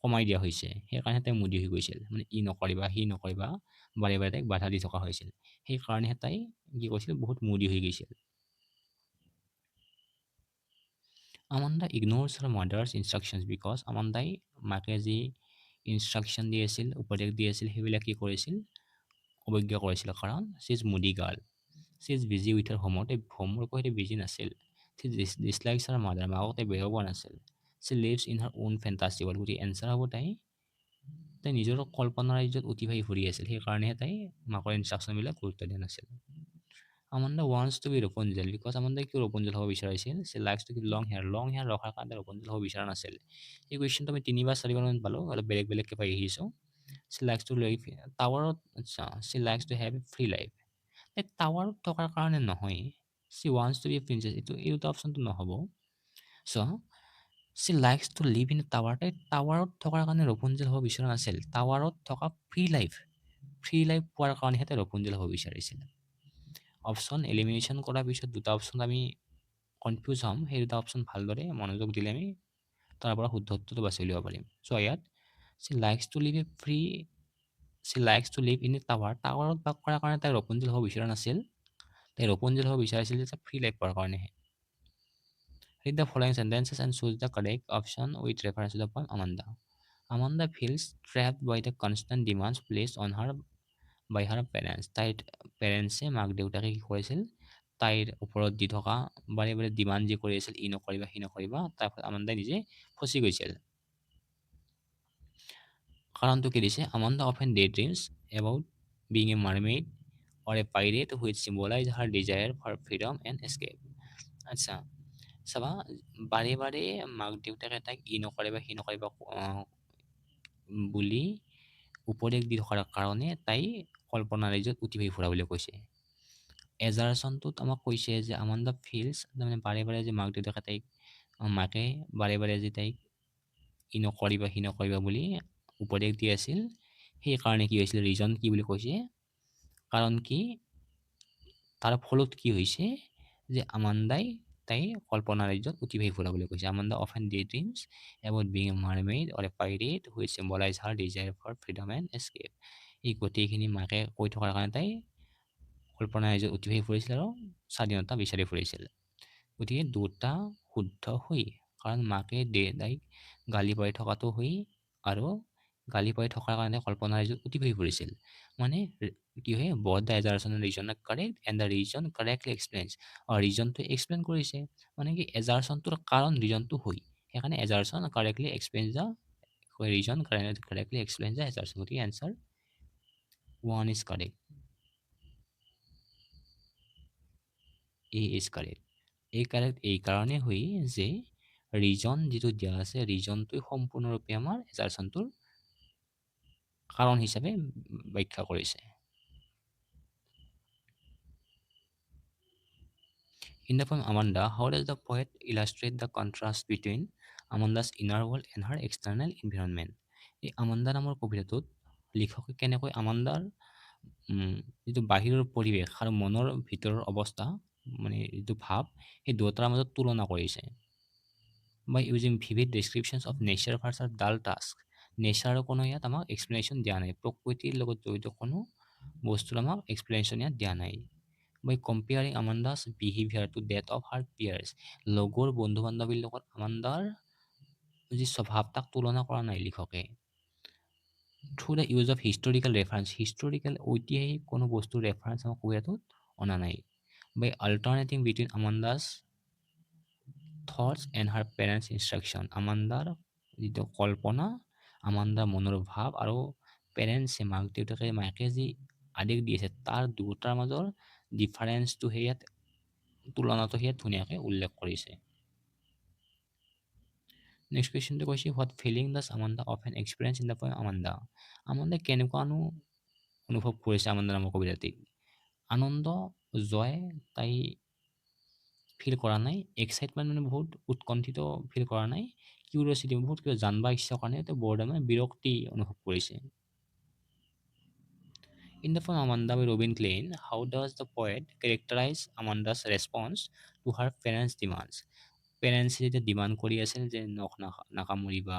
কমাই দিয়া হৈছে, সেইকাৰণে তাই মুদি হৈ গৈছিল, মানে ই নকৰিবা সি নকৰিবা, বাৰে বাৰে তাইক বাধা দি থকা হৈছিল, সেইকাৰণেহে তাই কি কৈছিল, বহুত মুদি হৈ গৈছিল। Amanda ignores her mother's instructions because, আমাণ্ডাই মাকে যি ইনষ্ট্ৰাকশ্যন দি আছিল, উপদেশ দি আছিল, সেইবিলাক কি কৰিছিল, অৱজ্ঞা কৰিছিল, কাৰণ C is moody girl. C is busy with her homework, তাই হোমৱৰ্কৰ সৈতে বিজি নাছিল। চি ডিছলাইকছ হাৰ মাদাৰ, মাকক তাই বেয়া পোৱা নাছিল। She lives in her own fantasy world, গতিকে এনচাৰ হ'ব তাই তাই নিজৰ কল্পনা ৰাজ্যত অতিবাহী ফুৰি আছিল, সেইকাৰণেহে তাই মাকৰ ইনষ্ট্ৰাকশ্যনবিলাক গুৰুত্ব দিয়া নাছিল। Amanda wants to be Rapunzel because, আমাণ্ডাই কিয় ৰপঞ্জেল হ'ব বিচাৰিছিল? She likes to be long hair, long hair ৰখাৰ কাৰণে ৰপঞ্জেল হ'ব বিচৰা নাছিল। এই কুৱেশ্যনটো আমি 3 বা 4 বাৰমান পালোঁ, অলপ বেলেগ বেলেগকৈ পাই আহিছোঁ। চি লাইকছ টু লিভ টাৱাৰত, আচ্ছা, she likes to have a free life, এই টাৱাৰত থকাৰ কাৰণে নহয়, she wants to be a princess, এই দুটা অপশ্যনটো নহ'ব। So' she likes to live in a tower, তাই টাৱাৰত থকাৰ কাৰণে ৰপঞ্জেল হ'ব বিচৰা নাছিল, টাৱাৰত থকা ফ্ৰী লাইফ, ফ্ৰী লাইফ পোৱাৰ কাৰণেহে তাই ৰপঞ্জেল হ'ব বিচাৰিছিল। অপশ্যন এলিমিনেশ্যন কৰাৰ পিছত দুটা অপশ্যন আমি কনফিউজ হ'ম, সেই দুটা অপশ্যন ভালদৰে মনোযোগ দিলে আমি তাৰ পৰা শুদ্ধ উত্তৰটো বাছি উলিয়াব পাৰিম। চ' ইয়াত she likes to live a free, she likes to live in a tower, টাৱাৰত বাস কৰাৰ কাৰণে তাই ৰপঞ্জেল হ'ব বিচৰা নাছিল, তাই ৰপঞ্জেল হ'ব বিচাৰিছিল যে ফ্ৰী লাইফ পোৱাৰ কাৰণেহে। Read the following sentences and choose the correct option with reference to the poem Amanda. Amanda feels trapped by the constant demands placed on her by her parents. তাইৰ পেৰেণ্টছে, মাক দেউতাকে কি কৰিছিল, তাইৰ ওপৰত দি থকা বাৰে বাৰে ডিমাণ্ড যি কৰি আছিল, ই নকৰিবা সি নকৰিবা, তাৰ ফলত আমাণ্ডাই নিজে ফচি গৈছিল। কাৰণটো কি দিছে, Amanda often daydreams about being a mermaid or a pirate which symbolize her desire for freedom and escape. আচ্ছা, চাবা, বাৰে বাৰে মাক দেউতাকে তাইক ই নকৰিবা সি নকৰিবা বুলি উপদেশ দি থকাৰ কাৰণে তাই কল্পনা ৰাজ্যত অতিবাহী ফুৰা বুলি কৈছে। এজাৰচনটোত আমাক কৈছে যে আমাণ্ডা ফিলছ, তাৰমানে বাৰে বাৰে যে মাক দেউতাকে তাইক, মাকে বাৰে বাৰে যে তাইক ই নকৰিবা সি নকৰিবা বুলি উপদেশ দি আছিল, সেইকাৰণে কি হৈছিল, ৰিজন কি বুলি কৈছে, কাৰণ কি, তাৰ ফলত কি হৈছে যে আমাণ্ডাই তাই কল্পনা ৰাজ্যত অতিবাহী ফুৰা বুলি কৈছে। Amanda often daydreams about being a mermaid or a pirate which symbolize her desire for freedom and escape. এই গোটেইখিনি মাকে কৈ থকাৰ কাৰণে তাই কল্পনা ৰাজ্যত অতিবাহী ফুৰিছিল আৰু স্বাধীনতা বিচাৰি ফুৰিছিল। গতিকে দুটা শুদ্ধ হৈ, কাৰণ মাকে তাইক গালি পাৰি থকাটো হৈ আৰু গালি পাৰি থকাৰ কাৰণে কল্পনা ৰাজ্যত অতিবাহী ফুৰিছিল। মানে কি হয়, both the assertion and reason are correct and the reason correctly explains, reasonটো explain কৰিছে মানে কি assertionটোৰ কাৰণ reasonটো হয়, সেইকাৰণে assertion correctly explains the reason, correctly explains the assertion, গতিকে answer 1 is correct, A is correct। এই কাৰণে হয় যে ৰিজন যিটো দিয়া আছে ৰিজনটোৱে সম্পূৰ্ণৰূপে আমাৰ assertionটোৰ কাৰণ হিচাপে ব্যাখ্যা কৰিছে। In the poem Amanda, how does the poet illustrate the contrast between Amanda's inner world and her external environment? এই আমাণ্ডা নামৰ কবিতাটোত লিখকে কেনেকৈ আমাণ্ডাৰ যিটো বাহিৰৰ পৰিৱেশ আৰু মনৰ ভিতৰৰ অৱস্থা মানে যিটো ভাৱ সেই দুয়োটাৰ মাজত তুলনা কৰিছে। By using vivid descriptions of nature versus dull task, নেচাৰৰ কোনো ইয়াত আমাক এক্সপ্লেনেশ্যন দিয়া নাই, প্ৰকৃতিৰ লগত জড়িত কোনো বস্তুৰ আমাক এক্সপ্লেনেশ্যন ইয়াত দিয়া নাই। By comparing Amanda's behavior to that of her peers, লগৰ বন্ধু বান্ধৱীৰ লগত আমাণ্ডাৰ যি স্বভাৱ তাক তুলনা কৰা নাই লিখকে। Through the use of historical reference, historical ঐতিহাসিক কোনো বস্তুৰ ৰেফাৰেঞ্চ আমাক কবিতাটোত অনা নাই। By alternating between Amanda's thoughts and her parents' instruction, আমাণ্ডাৰ যিটো কল্পনা, আমাণ্ডাৰ মনৰ ভাৱ আৰু পেৰেণ্টছে মাকে যি আদেশ দি আছে তাৰ দুয়োটাৰ মাজৰ ডিফাৰেঞ্চটো সেয়াত তুলনাটো সেয়াত ধুনীয়াকৈ উল্লেখ কৰিছে। নেক্সট কুৱেশ্যনটো কৈছে what feeling does Amanda often experience in the poem Amanda, আমাণ্ডাই কেনেকুৱানো অনুভৱ কৰিছে আমাণ্ডা নামৰ কবিতাটিক। আনন্দ জয় তাই ফিল কৰা নাই, এক্সাইটমেণ্ট মানে বহুত উৎকণ্ঠিত ফিল কৰা নাই, কিউৰিয়চিটি বহুত কিবা জানিব ইচ্ছা কাৰণে বৰডাম মানে বিৰক্তি অনুভৱ কৰিছে। In the poem Amanda by Robin Klein, how does the poet characterize Amanda's response to her parents' demands? পেৰেণ্টছে যেতিয়া ডিমাণ্ড কৰি আছিল যে নখ নাকামুৰিবা,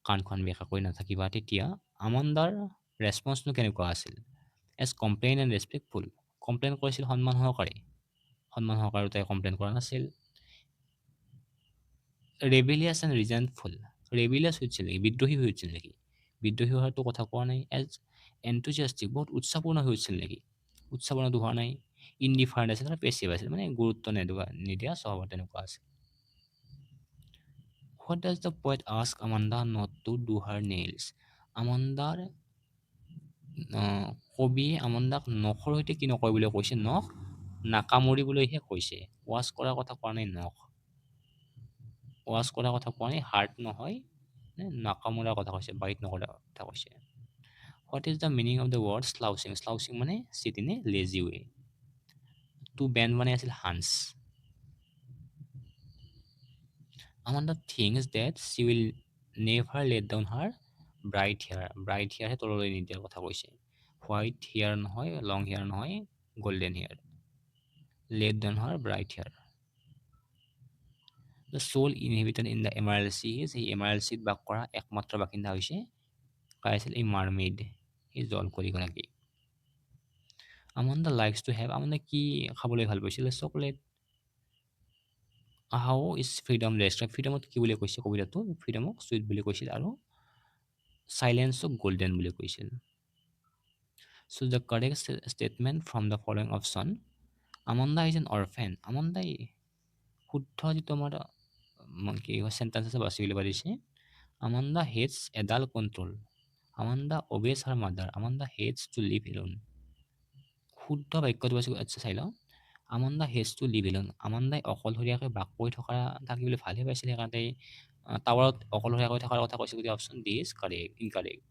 কাণখন বেকা কৰি নাথাকিবা, তেতিয়া আমাণ্ডাৰ ৰেচপন্সটো কেনেকুৱা আছিল? As complain and respectful, complain কৰিছিল সন্মান সহকাৰে তাই কমপ্লেইন কৰা নাছিল। ৰেবেলিয়াছ এণ্ড ৰিজেণ্টফুল, ৰেবেলিয়াছ হৈছিল নেকি, বিদ্ৰোহী হৈ উঠিছিল নেকি? বিদ্ৰোহী হোৱাটো কথা কোৱা নাই। এজ এনথুজিয়াষ্টিক, বহুত উৎসাহপূৰ্ণ হৈ উঠিছিল নেকি? উৎসাহপূৰ্ণটো হোৱা নাই। ইনডিফাৰেণ্ট আছিল আৰু পেচিভ আছিল, মানে গুৰুত্ব নিদিয়া স্বভাৱ তেনেকুৱা আছিল। What does the poet ask Amanda not to do her nails? আমাণ্ডাৰ কবিয়ে আমাণ্ডাক নখৰ সৈতে কি নকৰে বুলি কৈছে? নখ নাকামুৰিবলৈহে কৈছে, ৱাছ কৰাৰ কথা কোৱা নাই। ৱাছ কৰাৰ কথা কোৱা নাই, হাৰ্ট নহয়, নাকামুৰাৰ কথা কৈছে, বাইট নকৰাৰ কথা কৈছে। What is the meaning of the word slouching? Slouching মানে sit in a lazy way. To bend মানে আছিল হান্স। Amanda thinks that she will never let down her bright hair, bright হেয়াৰহে তললৈ নিদিয়াৰ কথা কৈছে। হোৱাইট হেয়াৰ নহয়, লং হেয়াৰ নহয়, golden hair. let down her bright hair. The sole inhabitant in the Emerald Sea, সেই এমাৰেল্ড চিত বাস কৰা একমাত্ৰ বাসিন্দা হৈছে কাৰ আছিল? এই মাৰ্মেইড, এই জলপৰীগৰাকী। Amanda likes to have, Amanda কি খাবলৈ ভাল পাইছিল? Chocolate. How is freedom describe, ফ্ৰীডমত কি বুলি কৈছে কবিতাটো? ফ্ৰীডমক চুইট বুলি কৈছিল আৰু চাইলেন্সক গল্ডেন বুলি কৈছিল। Choose' the correct statement from the following option, Amanda is an orphan, আমাণ্ডাই শুদ্ধ যিটো আমাৰ কি চেণ্টেঞ্চ আছে বাছি উলিয়াব দিছে। Amanda hates adult control, Amanda obeys her mother, Amanda hates to live alone. শুদ্ধ বাক্যটো বাছি আচ্ছা চাই লওঁ। Amanda has to live alone, আমাণ্ডাই অকলশৰীয়াকৈ বাস কৰি থাকিবলৈ ভালহে পাইছিল, সেইকাৰণে টাৱাৰত অকলশৰীয়াকৈ থকাৰ কথা কৈছে, গতিকে option D is correct, incorrect.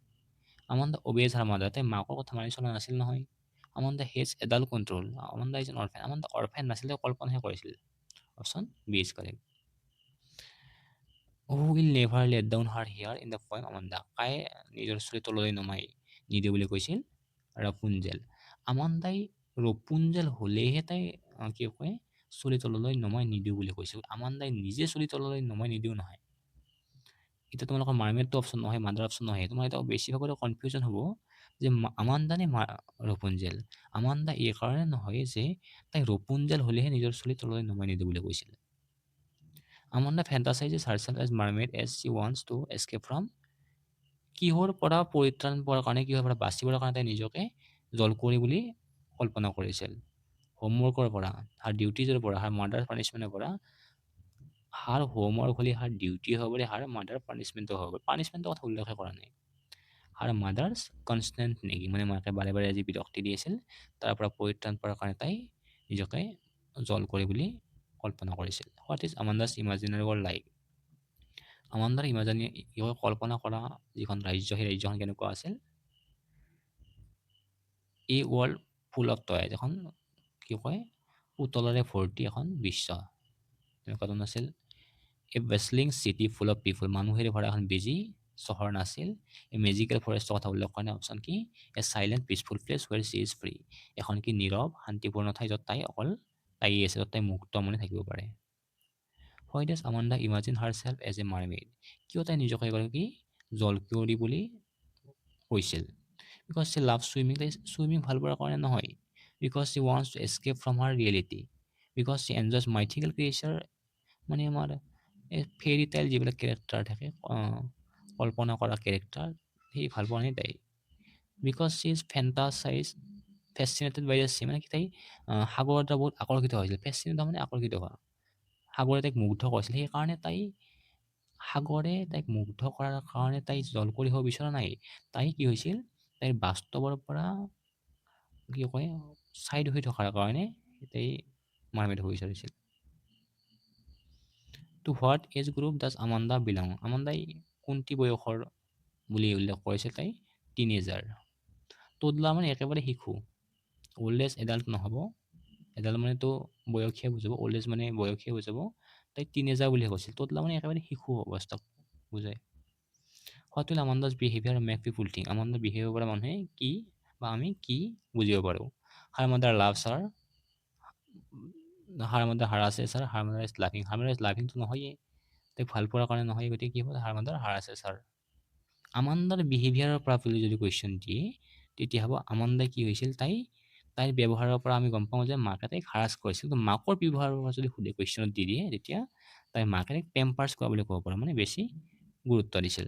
Amanda obeys her mother, তাই মাকৰ কথা মানি চলা নাছিল নহয়। Amanda has adult control, Amanda is an orphan, Amanda orphan নাছিল, কল্পনাহে কৰিছিল। Option B is correct. Who will never let down her hair in the poem Amanda, কায়ে নিজৰ চুলি তললৈ নমাই নিদিওঁ বুলি কৈছিল? ৰাপুঞ্জেল। আমাণ্ডাই ৰপুঞ্জেল হ'লেহে তাই কি কয় চুলি তললৈ নমাই নিদিওঁ বুলি কৈছিল, আমাণ্ডাই নিজে চুলি তললৈ নমাই নিদিওঁ নহয়। এতিয়া তোমালোকৰ মাৰ্মেডটো অপশ্যন নহয়, মাদাৰ অপশ্যন নহয়, তোমাৰ এতিয়া বেছিভাগৰ কনফিউজন হ'ব যে আমাণ্ডা নে ৰপুঞ্জেল। আমাণ্ডা এই কাৰণে নহয় যে তাই ৰপুঞ্জেল হ'লেহে নিজৰ চুলি তললৈ নমাই নিদিওঁ বুলি কৈছিল। Amanda fantasizes herself as mermaid as she wants to escape from কিহৰ পৰা পৰিত্ৰাণ পোৱাৰ কাৰণে, কিহৰ পৰা বাচিবৰ কাৰণে তাই নিজকে জলকুঁৱৰী বুলি কল্পনা কৰিছিল। হোমৱৰ্কৰ পৰা, হাৰ ডিউটিজৰ পৰা, হাৰ মাৰ্ডাৰ পানিছমেণ্টৰ পৰা, হাৰ হোমৱৰ্ক হ'লে হাৰ ডিউটি হ'ব পাৰে, হাৰ মাৰ্ডাৰ পানিছমেণ্টও হ'ব পাৰে। পানিছমেণ্টৰ কথা উল্লেখ কৰা নাই। হাৰ মাদাৰ্ছ কনষ্টেণ্ট নেগিং, মানে মাকে বাৰে বাৰে আজি বিৰক্তি দি আছিল, তাৰ পৰা পৰিত্ৰাণ পোৱাৰ কাৰণে তাই নিজকে জলকুঁৱৰী বুলি কল্পনা কৰিছিল। What is Amanda's imaginary world like? আমাণ্ডাৰ কল্পনা কৰা যিখন ৰাজ্য, সেই ৰাজ্যখন কেনেকুৱা আছিল? এই ৱৰ্ল্ড ফুল অফ টয়জ, এখন কি কয় পুতলাৰে ভৰ্তি এখন বিশ্ব, তেনেকুৱা ধৰণৰ আছিল। এ বেছলিং চিটি ফুল অফ পিপুল, মানুহেৰে ভৰা এখন বিজি চহৰ নাছিল। এই মেজিকেল ফৰেষ্টৰ কথা উল্লেখ কৰা অপশ্যন কি? A silent peaceful place where she is free, এখন কি নীৰৱ শান্তিপূৰ্ণ ঠাই য'ত তাই অকল তাই আছে, য'ত তাই মুক্ত মনে থাকিব পাৰে। Why does Amanda imagine herself as a mermaid, কিয় তাই নিজকে এগৰাকী কি জলকুঁৱৰী বুলি কৈছিল? বিকজ চি লাভ চুইমিং, তাই চুইমিং ভাল পোৱাৰ কাৰণে নহয়। Because she wants to escape from her reality, because she enjoys mythical creature, মানে আমাৰ এই ফেৰী টেইল যিবিলাক কেৰেক্টাৰ থাকে, কল্পনা কৰা কেৰেক্টাৰ, সেই ভাল পোৱা নাই তাই। Because she is fascinated by the sea, মানে কি তাই সাগৰৰ দ্বাৰা বহুত আকৰ্ষিত হৈছিল। ফেচিনেটেড মানে আকৰ্ষিত হোৱা, সাগৰে তাইক মুগ্ধ কৰিছিল, সেইকাৰণে সাগৰে তাইক মুগ্ধ কৰাৰ কাৰণে তাই জলকুঁৱৰী হ'ব বিচৰা নাই। তাই কি হৈছিল, তাইৰ বাস্তৱৰ পৰা কি কয় ছাইড হৈ থকাৰ কাৰণে তাই মাৰ্মেইড হ'ব বিচাৰিছিল। To what age group does Amanda belong, আমাণ্ডাই কোনটি বয়সৰ বুলি উল্লেখ কৰিছিল? তাই টিনেজাৰ। তোদলা মানে একেবাৰে শিশু, অল্ড এজ এডাল্ট নহ'ব, এডাল্ট মানেতো বয়সীয়া বুজাব, অল্ড এজ মানে বয়সীয়া বুজাব, তাই টিনেজাৰ বুলি কৈছিল। তোদলা মানে একেবাৰে শিশু অৱস্থাক বুজায়। What will Amanda's behaviour make people think, আমাণ্ডাৰ বিহেভিয়াৰ পৰা মানুহে কি বা আমি কি বুজিব পাৰোঁ? Her mother loves her, her mother harasses her, her mother is loving, her mother is লাভিংটো নহয়েই, তাইক ভাল পোৱাৰ কাৰণে নহয়, গতিকে কি হ'ব? হাৰ মাদাৰ হাৰাছেছ হাৰ। আমাণ্ডাৰ বিহেভিয়াৰৰ পৰা বুলি যদি কুৱেশ্যন দিয়ে, তেতিয়া হ'ব আমাণ্ডাই কি হৈছিল, তাইৰ ব্যৱহাৰৰ পৰা আমি গম পাওঁ যে মাকে তাইক হাৰাছ কৰিছিল। কিন্তু মাকৰ ব্যৱহাৰৰ পৰা যদি সুধে, কুৱেশ্যনত দি দিয়ে, তেতিয়া তাইৰ মাকে তাইক পেম্পাৰ্ছ কৰা বুলি ক'ব পাৰোঁ, মানে বেছি গুৰুত্ব দিছিল।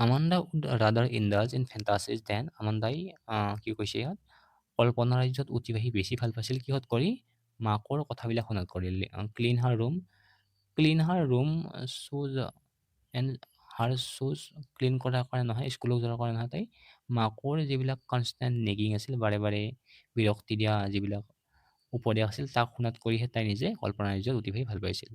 Amanda would rather indulge in fantasies then, আমাণ্ডাই কি কৈছে ইয়াত, কল্পনা ৰাজ্যত অতিবাহী বেছি ভাল পাইছিল কিহত কৰি? মাকৰ কথাবিলাক শুনাত কৰি। Clean her room শ্বুজ and her শ্বুজ, clean কৰাৰ কাৰণে নহয়, স্কুলত যোৱাৰ কাৰণে নহয়, তাই মাকৰ যিবিলাক কনষ্টেণ্ট নেগিং আছিল, বাৰে বাৰে বিৰক্তি দিয়া যিবিলাক উপদেশ আছিল, তাক শুনাত কৰিহে তাই নিজে কল্পনা ৰাজ্যত অতিবাহী ভাল পাইছিল।